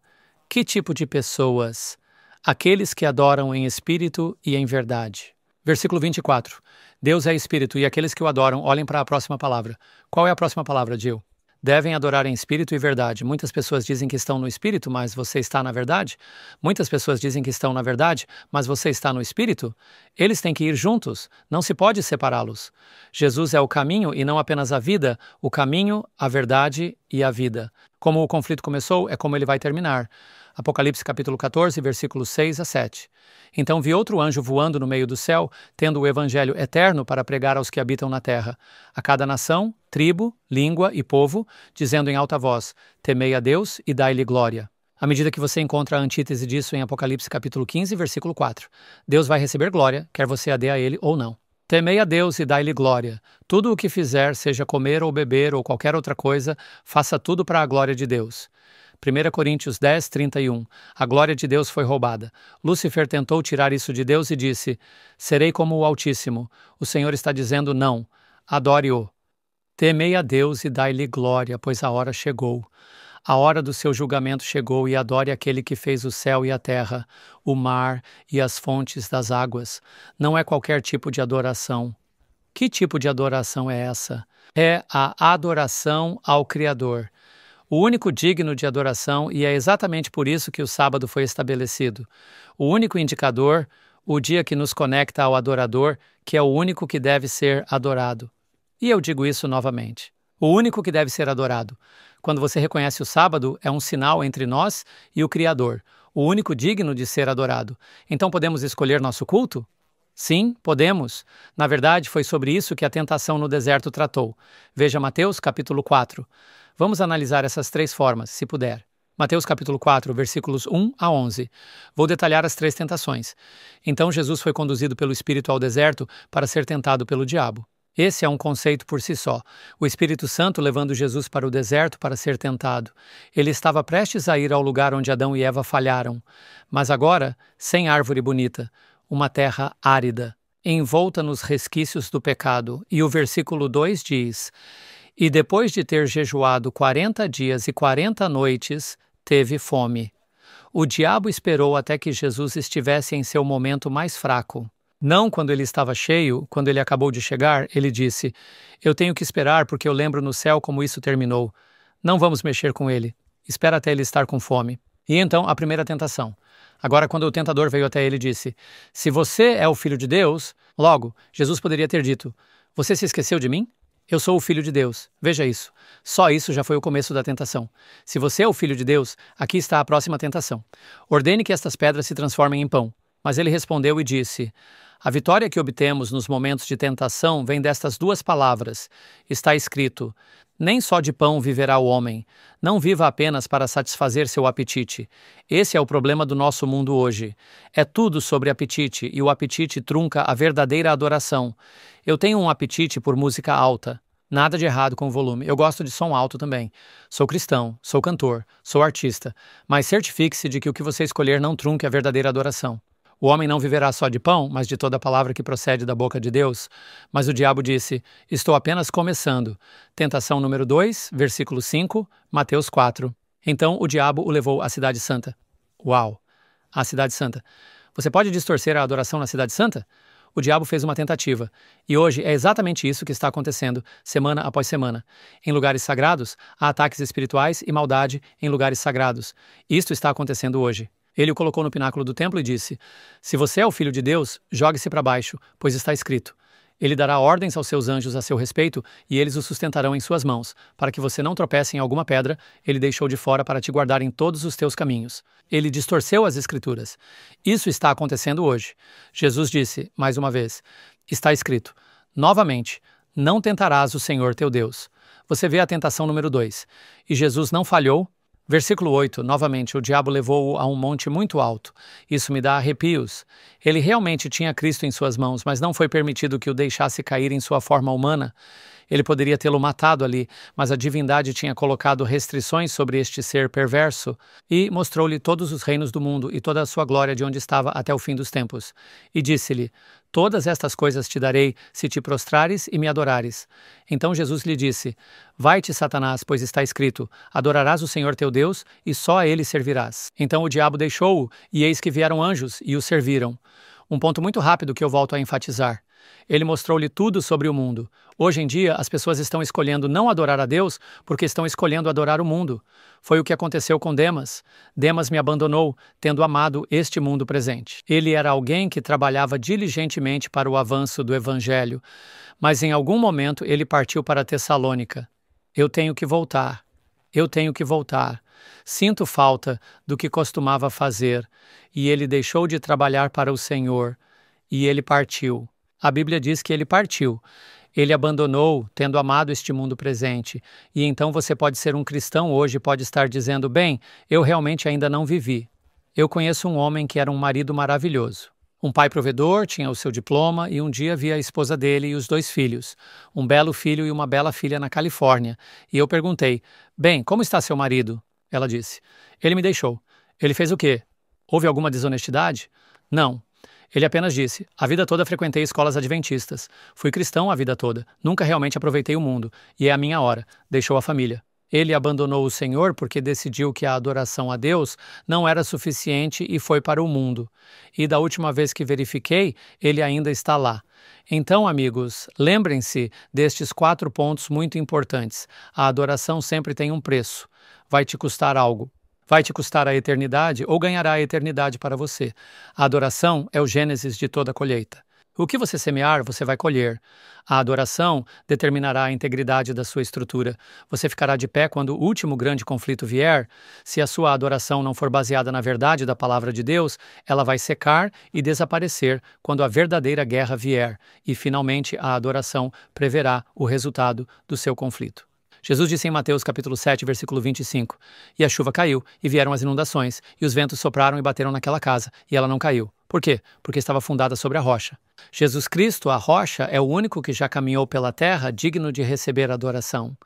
que tipo de pessoas? Aqueles que adoram em espírito e em verdade. Versículo 24, Deus é espírito e aqueles que o adoram, olhem para a próxima palavra. Qual é a próxima palavra, Jill? Devem adorar em espírito e verdade. Muitas pessoas dizem que estão no espírito, mas você está na verdade? Muitas pessoas dizem que estão na verdade, mas você está no espírito? Eles têm que ir juntos, não se pode separá-los. Jesus é o caminho e não apenas a vida, o caminho, a verdade e a vida. Como o conflito começou, é como ele vai terminar. Apocalipse capítulo 14, versículos 6 a 7. Então vi outro anjo voando no meio do céu, tendo o evangelho eterno para pregar aos que habitam na terra, a cada nação, tribo, língua e povo, dizendo em alta voz, temei a Deus e dai-lhe glória. À medida que você encontra a antítese disso em Apocalipse capítulo 15, versículo 4. Deus vai receber glória, quer você a dê a ele ou não. Temei a Deus e dai-lhe glória. Tudo o que fizer, seja comer ou beber ou qualquer outra coisa, faça tudo para a glória de Deus. 1 Coríntios 10, 31. A glória de Deus foi roubada. Lúcifer tentou tirar isso de Deus e disse, serei como o Altíssimo. O Senhor está dizendo não. Adore-o. Temei a Deus e dai-lhe glória, pois a hora chegou. A hora do seu julgamento chegou e adore aquele que fez o céu e a terra, o mar e as fontes das águas. Não é qualquer tipo de adoração. Que tipo de adoração é essa? É a adoração ao Criador. O único digno de adoração, e é exatamente por isso que o sábado foi estabelecido. O único indicador, o dia que nos conecta ao adorador, que é o único que deve ser adorado. E eu digo isso novamente. O único que deve ser adorado. Quando você reconhece o sábado, é um sinal entre nós e o Criador. O único digno de ser adorado. Então podemos escolher nosso culto? Sim, podemos. Na verdade, foi sobre isso que a tentação no deserto tratou. Veja Mateus capítulo 4. Vamos analisar essas três formas, se puder. Mateus capítulo 4, versículos 1 a 11. Vou detalhar as três tentações. Então Jesus foi conduzido pelo Espírito ao deserto para ser tentado pelo diabo. Esse é um conceito por si só. O Espírito Santo levando Jesus para o deserto para ser tentado. Ele estava prestes a ir ao lugar onde Adão e Eva falharam. Mas agora, sem árvore bonita, uma terra árida, envolta nos resquícios do pecado. E o versículo 2 diz, e depois de ter jejuado 40 dias e 40 noites, teve fome. O diabo esperou até que Jesus estivesse em seu momento mais fraco. Não quando ele estava cheio, quando ele acabou de chegar, ele disse, eu tenho que esperar porque eu lembro no céu como isso terminou. Não vamos mexer com ele. Espera até ele estar com fome. E então, a primeira tentação. Agora, quando o tentador veio até ele e disse, se você é o Filho de Deus, logo, Jesus poderia ter dito, você se esqueceu de mim? Eu sou o Filho de Deus. Veja isso. Só isso já foi o começo da tentação. Se você é o Filho de Deus, aqui está a próxima tentação. Ordene que estas pedras se transformem em pão. Mas ele respondeu e disse, a vitória que obtemos nos momentos de tentação vem destas duas palavras. Está escrito, nem só de pão viverá o homem. Não viva apenas para satisfazer seu apetite. Esse é o problema do nosso mundo hoje. É tudo sobre apetite e o apetite trunca a verdadeira adoração. Eu tenho um apetite por música alta. Nada de errado com o volume. Eu gosto de som alto também. Sou cristão, sou cantor, sou artista. Mas certifique-se de que o que você escolher não trunque a verdadeira adoração. O homem não viverá só de pão, mas de toda a palavra que procede da boca de Deus. Mas o diabo disse, estou apenas começando. Tentação número 2, versículo 5, Mateus 4. Então o diabo o levou à cidade santa. Uau! A cidade santa. Você pode distorcer a adoração na cidade santa? O diabo fez uma tentativa. E hoje é exatamente isso que está acontecendo, semana após semana. Em lugares sagrados, há ataques espirituais e maldade em lugares sagrados. Isto está acontecendo hoje. Ele o colocou no pináculo do templo e disse: se você é o filho de Deus, jogue-se para baixo, pois está escrito: ele dará ordens aos seus anjos a seu respeito, e eles o sustentarão em suas mãos, para que você não tropece em alguma pedra. Ele deixou de fora para te guardar em todos os teus caminhos. Ele distorceu as Escrituras. Isso está acontecendo hoje. Jesus disse, mais uma vez, está escrito, novamente, não tentarás o Senhor teu Deus. Você vê a tentação número 2. E Jesus não falhou. Versículo 8, novamente, o diabo levou-o a um monte muito alto. Isso me dá arrepios. Ele realmente tinha Cristo em suas mãos, mas não foi permitido que o deixasse cair em sua forma humana. Ele poderia tê-lo matado ali, mas a divindade tinha colocado restrições sobre este ser perverso e mostrou-lhe todos os reinos do mundo e toda a sua glória de onde estava até o fim dos tempos. E disse-lhe, todas estas coisas te darei se te prostrares e me adorares. Então Jesus lhe disse, vai-te, Satanás, pois está escrito, adorarás o Senhor teu Deus e só a ele servirás. Então o diabo deixou-o e eis que vieram anjos e o serviram. Um ponto muito rápido que eu volto a enfatizar. Ele mostrou-lhe tudo sobre o mundo. Hoje em dia, as pessoas estão escolhendo não adorar a Deus porque estão escolhendo adorar o mundo. Foi o que aconteceu com Demas. Demas me abandonou, tendo amado este mundo presente. Ele era alguém que trabalhava diligentemente para o avanço do Evangelho, mas em algum momento ele partiu para Tessalônica. Eu tenho que voltar. Eu tenho que voltar. Sinto falta do que costumava fazer. E ele deixou de trabalhar para o Senhor. E ele partiu. A Bíblia diz que ele partiu. Ele abandonou, tendo amado este mundo presente. E então você pode ser um cristão hoje e pode estar dizendo, bem, eu realmente ainda não vivi. Eu conheço um homem que era um marido maravilhoso. Um pai provedor, tinha o seu diploma e um dia vi a esposa dele e os 2 filhos. Um belo filho e uma bela filha na Califórnia. E eu perguntei, bem, como está seu marido? Ela disse, ele me deixou. Ele fez o quê? Houve alguma desonestidade? Não. Ele apenas disse, a vida toda frequentei escolas adventistas. Fui cristão a vida toda. Nunca realmente aproveitei o mundo. E é a minha hora. Deixou a família. Ele abandonou o Senhor porque decidiu que a adoração a Deus não era suficiente e foi para o mundo. E da última vez que verifiquei, ele ainda está lá. Então, amigos, lembrem-se destes 4 pontos muito importantes. A adoração sempre tem um preço. Vai te custar algo. Vai te custar a eternidade ou ganhará a eternidade para você. A adoração é o gênesis de toda colheita. O que você semear, você vai colher. A adoração determinará a integridade da sua estrutura. Você ficará de pé quando o último grande conflito vier. Se a sua adoração não for baseada na verdade da palavra de Deus, ela vai secar e desaparecer quando a verdadeira guerra vier. E, finalmente, a adoração preverá o resultado do seu conflito. Jesus disse em Mateus capítulo 7, versículo 25, e a chuva caiu, e vieram as inundações, e os ventos sopraram e bateram naquela casa, e ela não caiu. Por quê? Porque estava fundada sobre a rocha. Jesus Cristo, a rocha, é o único que já caminhou pela terra digno de receber adoração.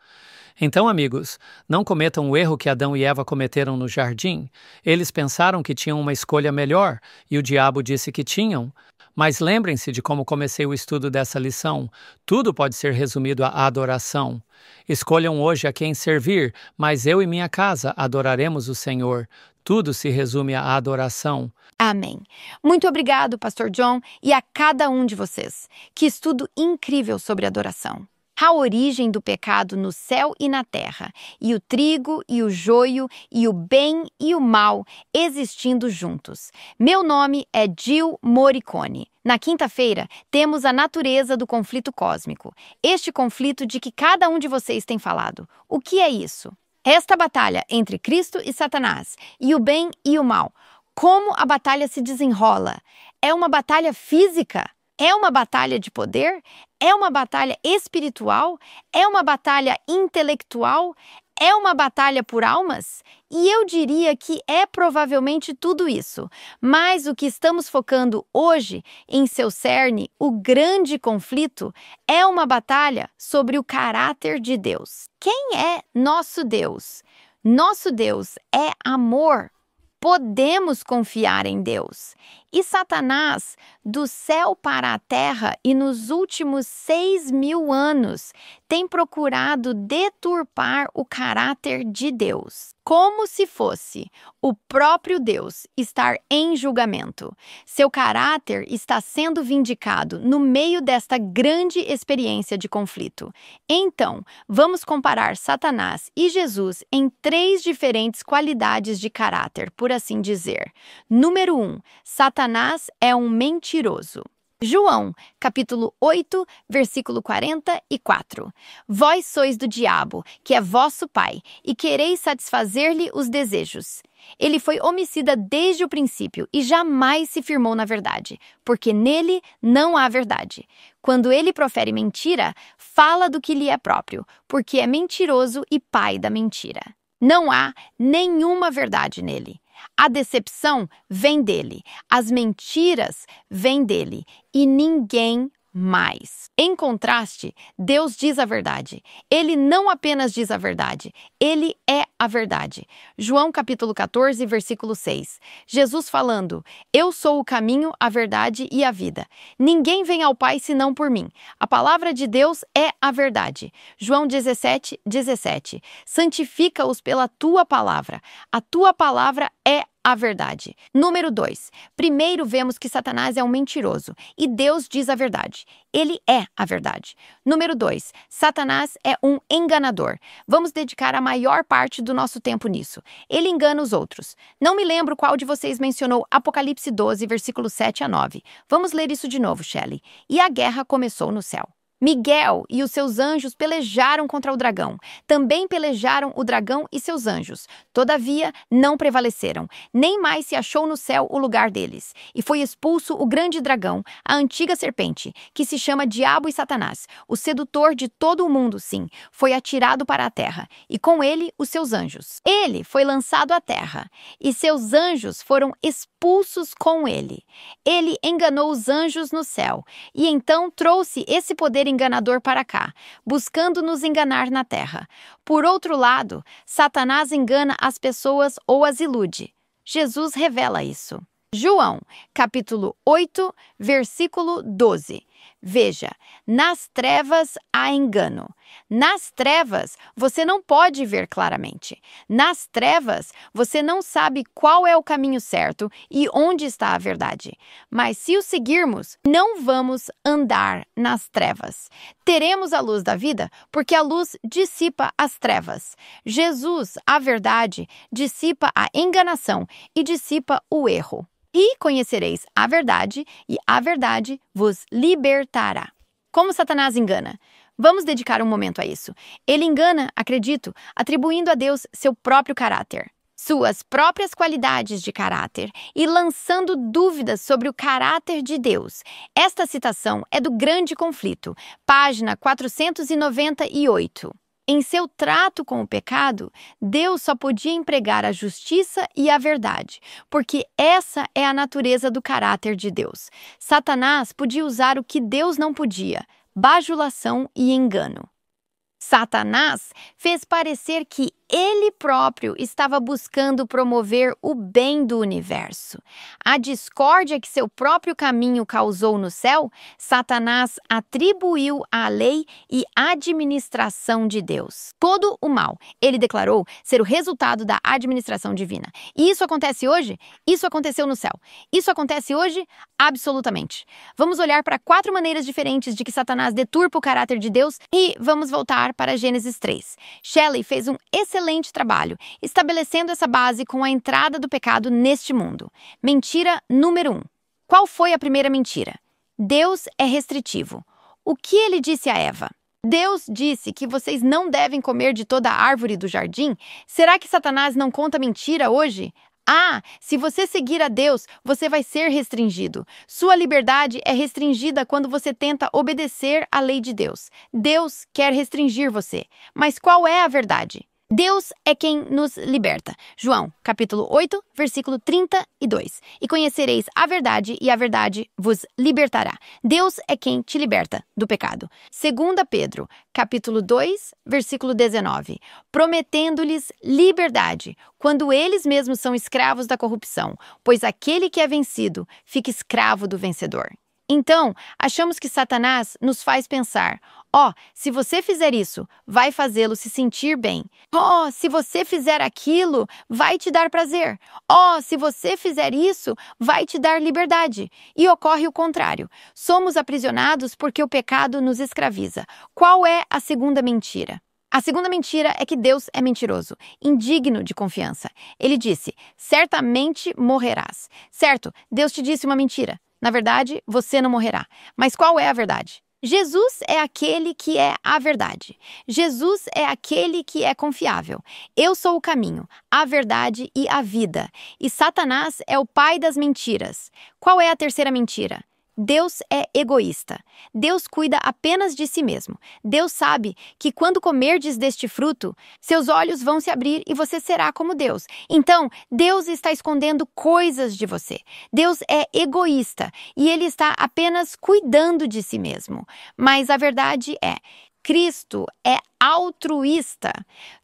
Então, amigos, não cometam o erro que Adão e Eva cometeram no jardim. Eles pensaram que tinham uma escolha melhor, e o diabo disse que tinham. Mas lembrem-se de como comecei o estudo dessa lição. Tudo pode ser resumido à adoração. Escolham hoje a quem servir, mas eu e minha casa adoraremos o Senhor. Tudo se resume à adoração. Amém. Muito obrigado, Pastor John, e a cada um de vocês. Que estudo incrível sobre adoração. A origem do pecado no céu e na terra, e o trigo e o joio, e o bem e o mal existindo juntos. Meu nome é Jill Morricone. Na quinta-feira, temos a natureza do conflito cósmico. Este conflito de que cada um de vocês tem falado. O que é isso? Esta batalha entre Cristo e Satanás, e o bem e o mal. Como a batalha se desenrola? É uma batalha física? É uma batalha de poder? É uma batalha espiritual? É uma batalha intelectual? É uma batalha por almas? E eu diria que é provavelmente tudo isso. Mas o que estamos focando hoje, em seu cerne, o grande conflito, é uma batalha sobre o caráter de Deus. Quem é nosso Deus? Nosso Deus é amor. Podemos confiar em Deus. E Satanás, do céu para a terra e nos últimos 6.000 anos, tem procurado deturpar o caráter de Deus, como se fosse o próprio Deus estar em julgamento. Seu caráter está sendo vindicado no meio desta grande experiência de conflito. Então, vamos comparar Satanás e Jesus em 3 diferentes qualidades de caráter, por assim dizer. Número 1, Satanás é um mentiroso. João, capítulo 8, versículo 44. Vós sois do diabo, que é vosso pai, e quereis satisfazer-lhe os desejos. Ele foi homicida desde o princípio e jamais se firmou na verdade, porque nele não há verdade. Quando ele profere mentira, fala do que lhe é próprio, porque é mentiroso e pai da mentira. Não há nenhuma verdade nele. A decepção vem dele, as mentiras vêm dele e ninguém mais. Em contraste, Deus diz a verdade. Ele não apenas diz a verdade, ele é a verdade. João capítulo 14, versículo 6. Jesus falando: Eu sou o caminho, a verdade e a vida. Ninguém vem ao Pai senão por mim. A palavra de Deus é a verdade. João 17, 17. Santifica-os pela tua palavra. A tua palavra é a verdade. Número 2. Primeiro vemos que Satanás é um mentiroso e Deus diz a verdade. Ele é a verdade. Número 2. Satanás é um enganador. Vamos dedicar a maior parte do nosso tempo nisso. Ele engana os outros. Não me lembro qual de vocês mencionou Apocalipse 12, versículos 7 a 9. Vamos ler isso de novo, Shelley. E a guerra começou no céu. Miguel e os seus anjos pelejaram contra o dragão. Também pelejaram o dragão e seus anjos. Todavia, não prevaleceram. Nem mais se achou no céu o lugar deles. E foi expulso o grande dragão, a antiga serpente, que se chama Diabo e Satanás, o sedutor de todo o mundo, sim. Foi atirado para a terra, e com ele os seus anjos. Ele foi lançado à terra, e seus anjos foram expulsos com ele. Ele enganou os anjos no céu, e então trouxe esse poder enganador para cá, buscando nos enganar na terra. Por outro lado, Satanás engana as pessoas ou as ilude. Jesus revela isso. João, capítulo 8, versículo 12. Veja, nas trevas há engano. Nas trevas, você não pode ver claramente. Nas trevas, você não sabe qual é o caminho certo e onde está a verdade. Mas se o seguirmos, não vamos andar nas trevas. Teremos a luz da vida, porque a luz dissipa as trevas. Jesus, a verdade, dissipa a enganação e dissipa o erro. E conhecereis a verdade, e a verdade vos libertará. Como Satanás engana? Vamos dedicar um momento a isso. Ele engana, acredito, atribuindo a Deus seu próprio caráter, suas próprias qualidades de caráter e lançando dúvidas sobre o caráter de Deus. Esta citação é do Grande Conflito, página 498. Em seu trato com o pecado, Deus só podia empregar a justiça e a verdade, porque essa é a natureza do caráter de Deus. Satanás podia usar o que Deus não podia: bajulação e engano. Satanás fez parecer que ele próprio estava buscando promover o bem do universo. A discórdia que seu próprio caminho causou no céu, Satanás atribuiu à lei e administração de Deus. Todo o mal, ele declarou ser o resultado da administração divina. E isso acontece hoje? Isso aconteceu no céu. Isso acontece hoje? Absolutamente. Vamos olhar para 4 maneiras diferentes de que Satanás deturpa o caráter de Deus e vamos voltar para Gênesis 3. Shelley fez um excelente trabalho estabelecendo essa base com a entrada do pecado neste mundo. Mentira número 1. Qual foi a primeira mentira? Deus é restritivo. O que ele disse a Eva? Deus disse que vocês não devem comer de toda a árvore do jardim? Será que Satanás não conta mentira hoje? Se você seguir a Deus, você vai ser restringido. Sua liberdade é restringida quando você tenta obedecer à lei de Deus. Deus quer restringir você. Mas qual é a verdade? Deus é quem nos liberta. João, capítulo 8, versículo 32. E conhecereis a verdade, e a verdade vos libertará. Deus é quem te liberta do pecado. 2 Pedro, capítulo 2, versículo 19. Prometendo-lhes liberdade, quando eles mesmos são escravos da corrupção, pois aquele que é vencido fica escravo do vencedor. Então, achamos que Satanás nos faz pensar: se você fizer isso, vai fazê-lo se sentir bem. Se você fizer aquilo, vai te dar prazer. Se você fizer isso, vai te dar liberdade. E ocorre o contrário. Somos aprisionados porque o pecado nos escraviza. Qual é a segunda mentira? A segunda mentira é que Deus é mentiroso, indigno de confiança. Ele disse: certamente morrerás. Certo, Deus te disse uma mentira. Na verdade, você não morrerá. Mas qual é a verdade? Jesus é aquele que é a verdade. Jesus é aquele que é confiável. Eu sou o caminho, a verdade e a vida. E Satanás é o pai das mentiras. Qual é a terceira mentira? Deus é egoísta. Deus cuida apenas de si mesmo. Deus sabe que quando comerdes deste fruto, seus olhos vão se abrir e você será como Deus. Então, Deus está escondendo coisas de você. Deus é egoísta e Ele está apenas cuidando de si mesmo. Mas a verdade é: Cristo é altruísta.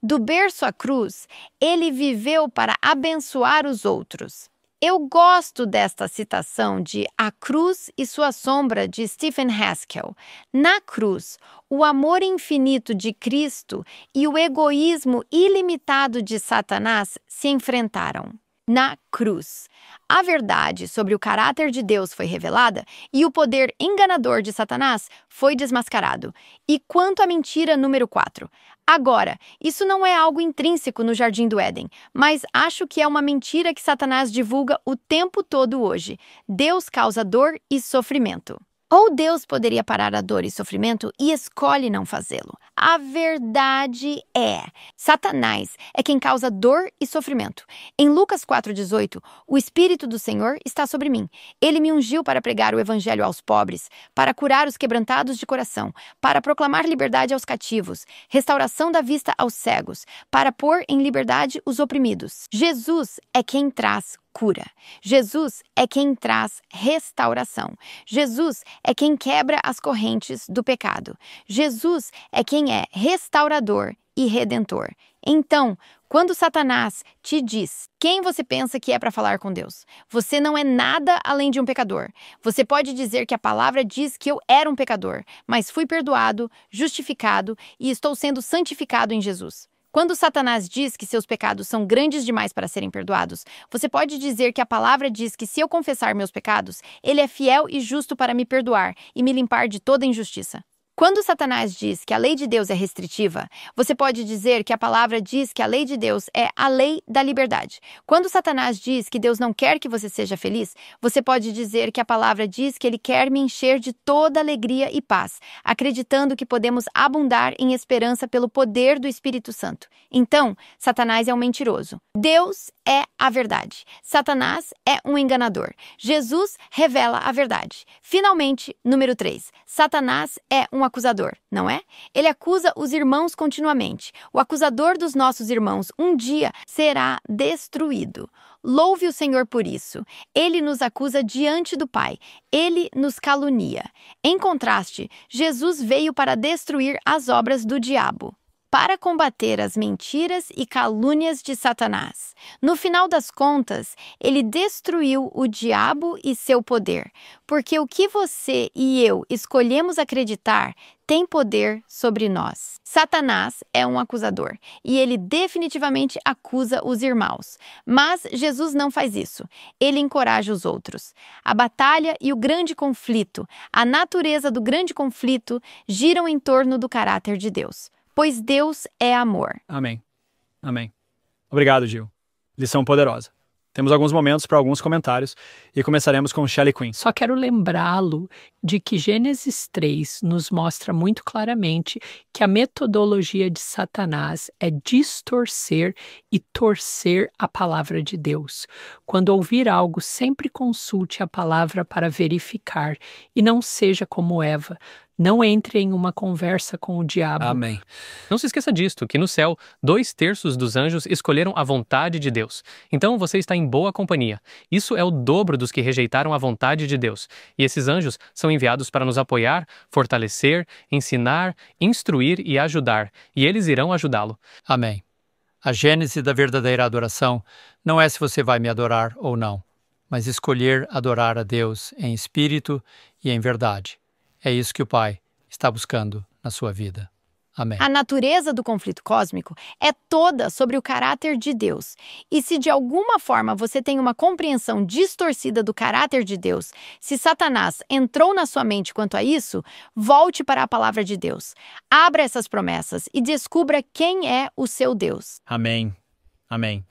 Do berço à cruz, Ele viveu para abençoar os outros. Eu gosto desta citação de A Cruz e Sua Sombra, de Stephen Haskell. Na cruz, o amor infinito de Cristo e o egoísmo ilimitado de Satanás se enfrentaram. Na cruz, a verdade sobre o caráter de Deus foi revelada e o poder enganador de Satanás foi desmascarado. E quanto à mentira número 4? Agora, isso não é algo intrínseco no Jardim do Éden, mas acho que é uma mentira que Satanás divulga o tempo todo hoje. Deus causa dor e sofrimento. Ou Deus poderia parar a dor e sofrimento e escolhe não fazê-lo. A verdade é: Satanás é quem causa dor e sofrimento. Em Lucas 4,18, o Espírito do Senhor está sobre mim. Ele me ungiu para pregar o evangelho aos pobres, para curar os quebrantados de coração, para proclamar liberdade aos cativos, restauração da vista aos cegos, para pôr em liberdade os oprimidos. Jesus é quem traz cura. Jesus é quem traz restauração. Jesus é quem quebra as correntes do pecado. Jesus é quem é restaurador e redentor. Então, quando Satanás te diz quem você pensa que é para falar com Deus, você não é nada além de um pecador. Você pode dizer que a palavra diz que eu era um pecador, mas fui perdoado, justificado e estou sendo santificado em Jesus. Quando Satanás diz que seus pecados são grandes demais para serem perdoados, você pode dizer que a palavra diz que se eu confessar meus pecados, ele é fiel e justo para me perdoar e me limpar de toda injustiça. Quando Satanás diz que a lei de Deus é restritiva, você pode dizer que a palavra diz que a lei de Deus é a lei da liberdade. Quando Satanás diz que Deus não quer que você seja feliz, você pode dizer que a palavra diz que ele quer me encher de toda alegria e paz, acreditando que podemos abundar em esperança pelo poder do Espírito Santo. Então, Satanás é um mentiroso. Deus é a verdade. Satanás é um enganador. Jesus revela a verdade. Finalmente, número 3. Satanás é um acusador, não é? Ele acusa os irmãos continuamente. O acusador dos nossos irmãos um dia será destruído. Louve o Senhor por isso. Ele nos acusa diante do Pai. Ele nos calunia. Em contraste, Jesus veio para destruir as obras do diabo, para combater as mentiras e calúnias de Satanás. No final das contas, ele destruiu o diabo e seu poder, porque o que você e eu escolhemos acreditar tem poder sobre nós. Satanás é um acusador e ele definitivamente acusa os irmãos. Mas Jesus não faz isso. Ele encoraja os outros. A batalha e o grande conflito, a natureza do grande conflito, giram em torno do caráter de Deus. Pois Deus é amor. Amém. Amém. Obrigado, Gil. Lição poderosa. Temos alguns momentos para alguns comentários e começaremos com Shelley Quinn. Só quero lembrá-lo de que Gênesis 3 nos mostra muito claramente que a metodologia de Satanás é distorcer e torcer a palavra de Deus. Quando ouvir algo, sempre consulte a palavra para verificar e não seja como Eva. Não entre em uma conversa com o diabo. Amém. Não se esqueça disto, que no céu, 2/3 dos anjos escolheram a vontade de Deus. Então você está em boa companhia. Isso é o dobro dos que rejeitaram a vontade de Deus. E esses anjos são enviados para nos apoiar, fortalecer, ensinar, instruir e ajudar. E eles irão ajudá-lo. Amém. A gênese da verdadeira adoração não é se você vai me adorar ou não, mas escolher adorar a Deus em espírito e em verdade. É isso que o Pai está buscando na sua vida. Amém. A natureza do conflito cósmico é toda sobre o caráter de Deus. E se de alguma forma você tem uma compreensão distorcida do caráter de Deus, se Satanás entrou na sua mente quanto a isso, volte para a palavra de Deus. Abra essas promessas e descubra quem é o seu Deus. Amém. Amém.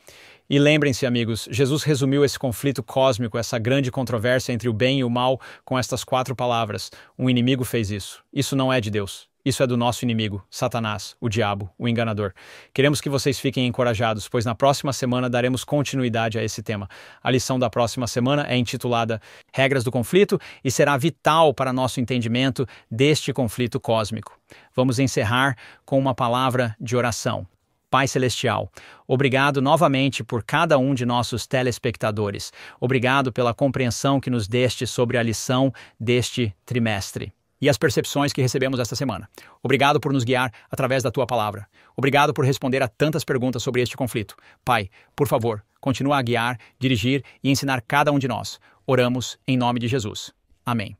E lembrem-se, amigos, Jesus resumiu esse conflito cósmico, essa grande controvérsia entre o bem e o mal, com estas 4 palavras. Um inimigo fez isso. Isso não é de Deus. Isso é do nosso inimigo, Satanás, o diabo, o enganador. Queremos que vocês fiquem encorajados, pois na próxima semana daremos continuidade a esse tema. A lição da próxima semana é intitulada Regras do Conflito e será vital para nosso entendimento deste conflito cósmico. Vamos encerrar com uma palavra de oração. Pai Celestial, obrigado novamente por cada um de nossos telespectadores. Obrigado pela compreensão que nos deste sobre a lição deste trimestre e as percepções que recebemos esta semana. Obrigado por nos guiar através da Tua palavra. Obrigado por responder a tantas perguntas sobre este conflito. Pai, por favor, continua a guiar, dirigir e ensinar cada um de nós. Oramos em nome de Jesus. Amém.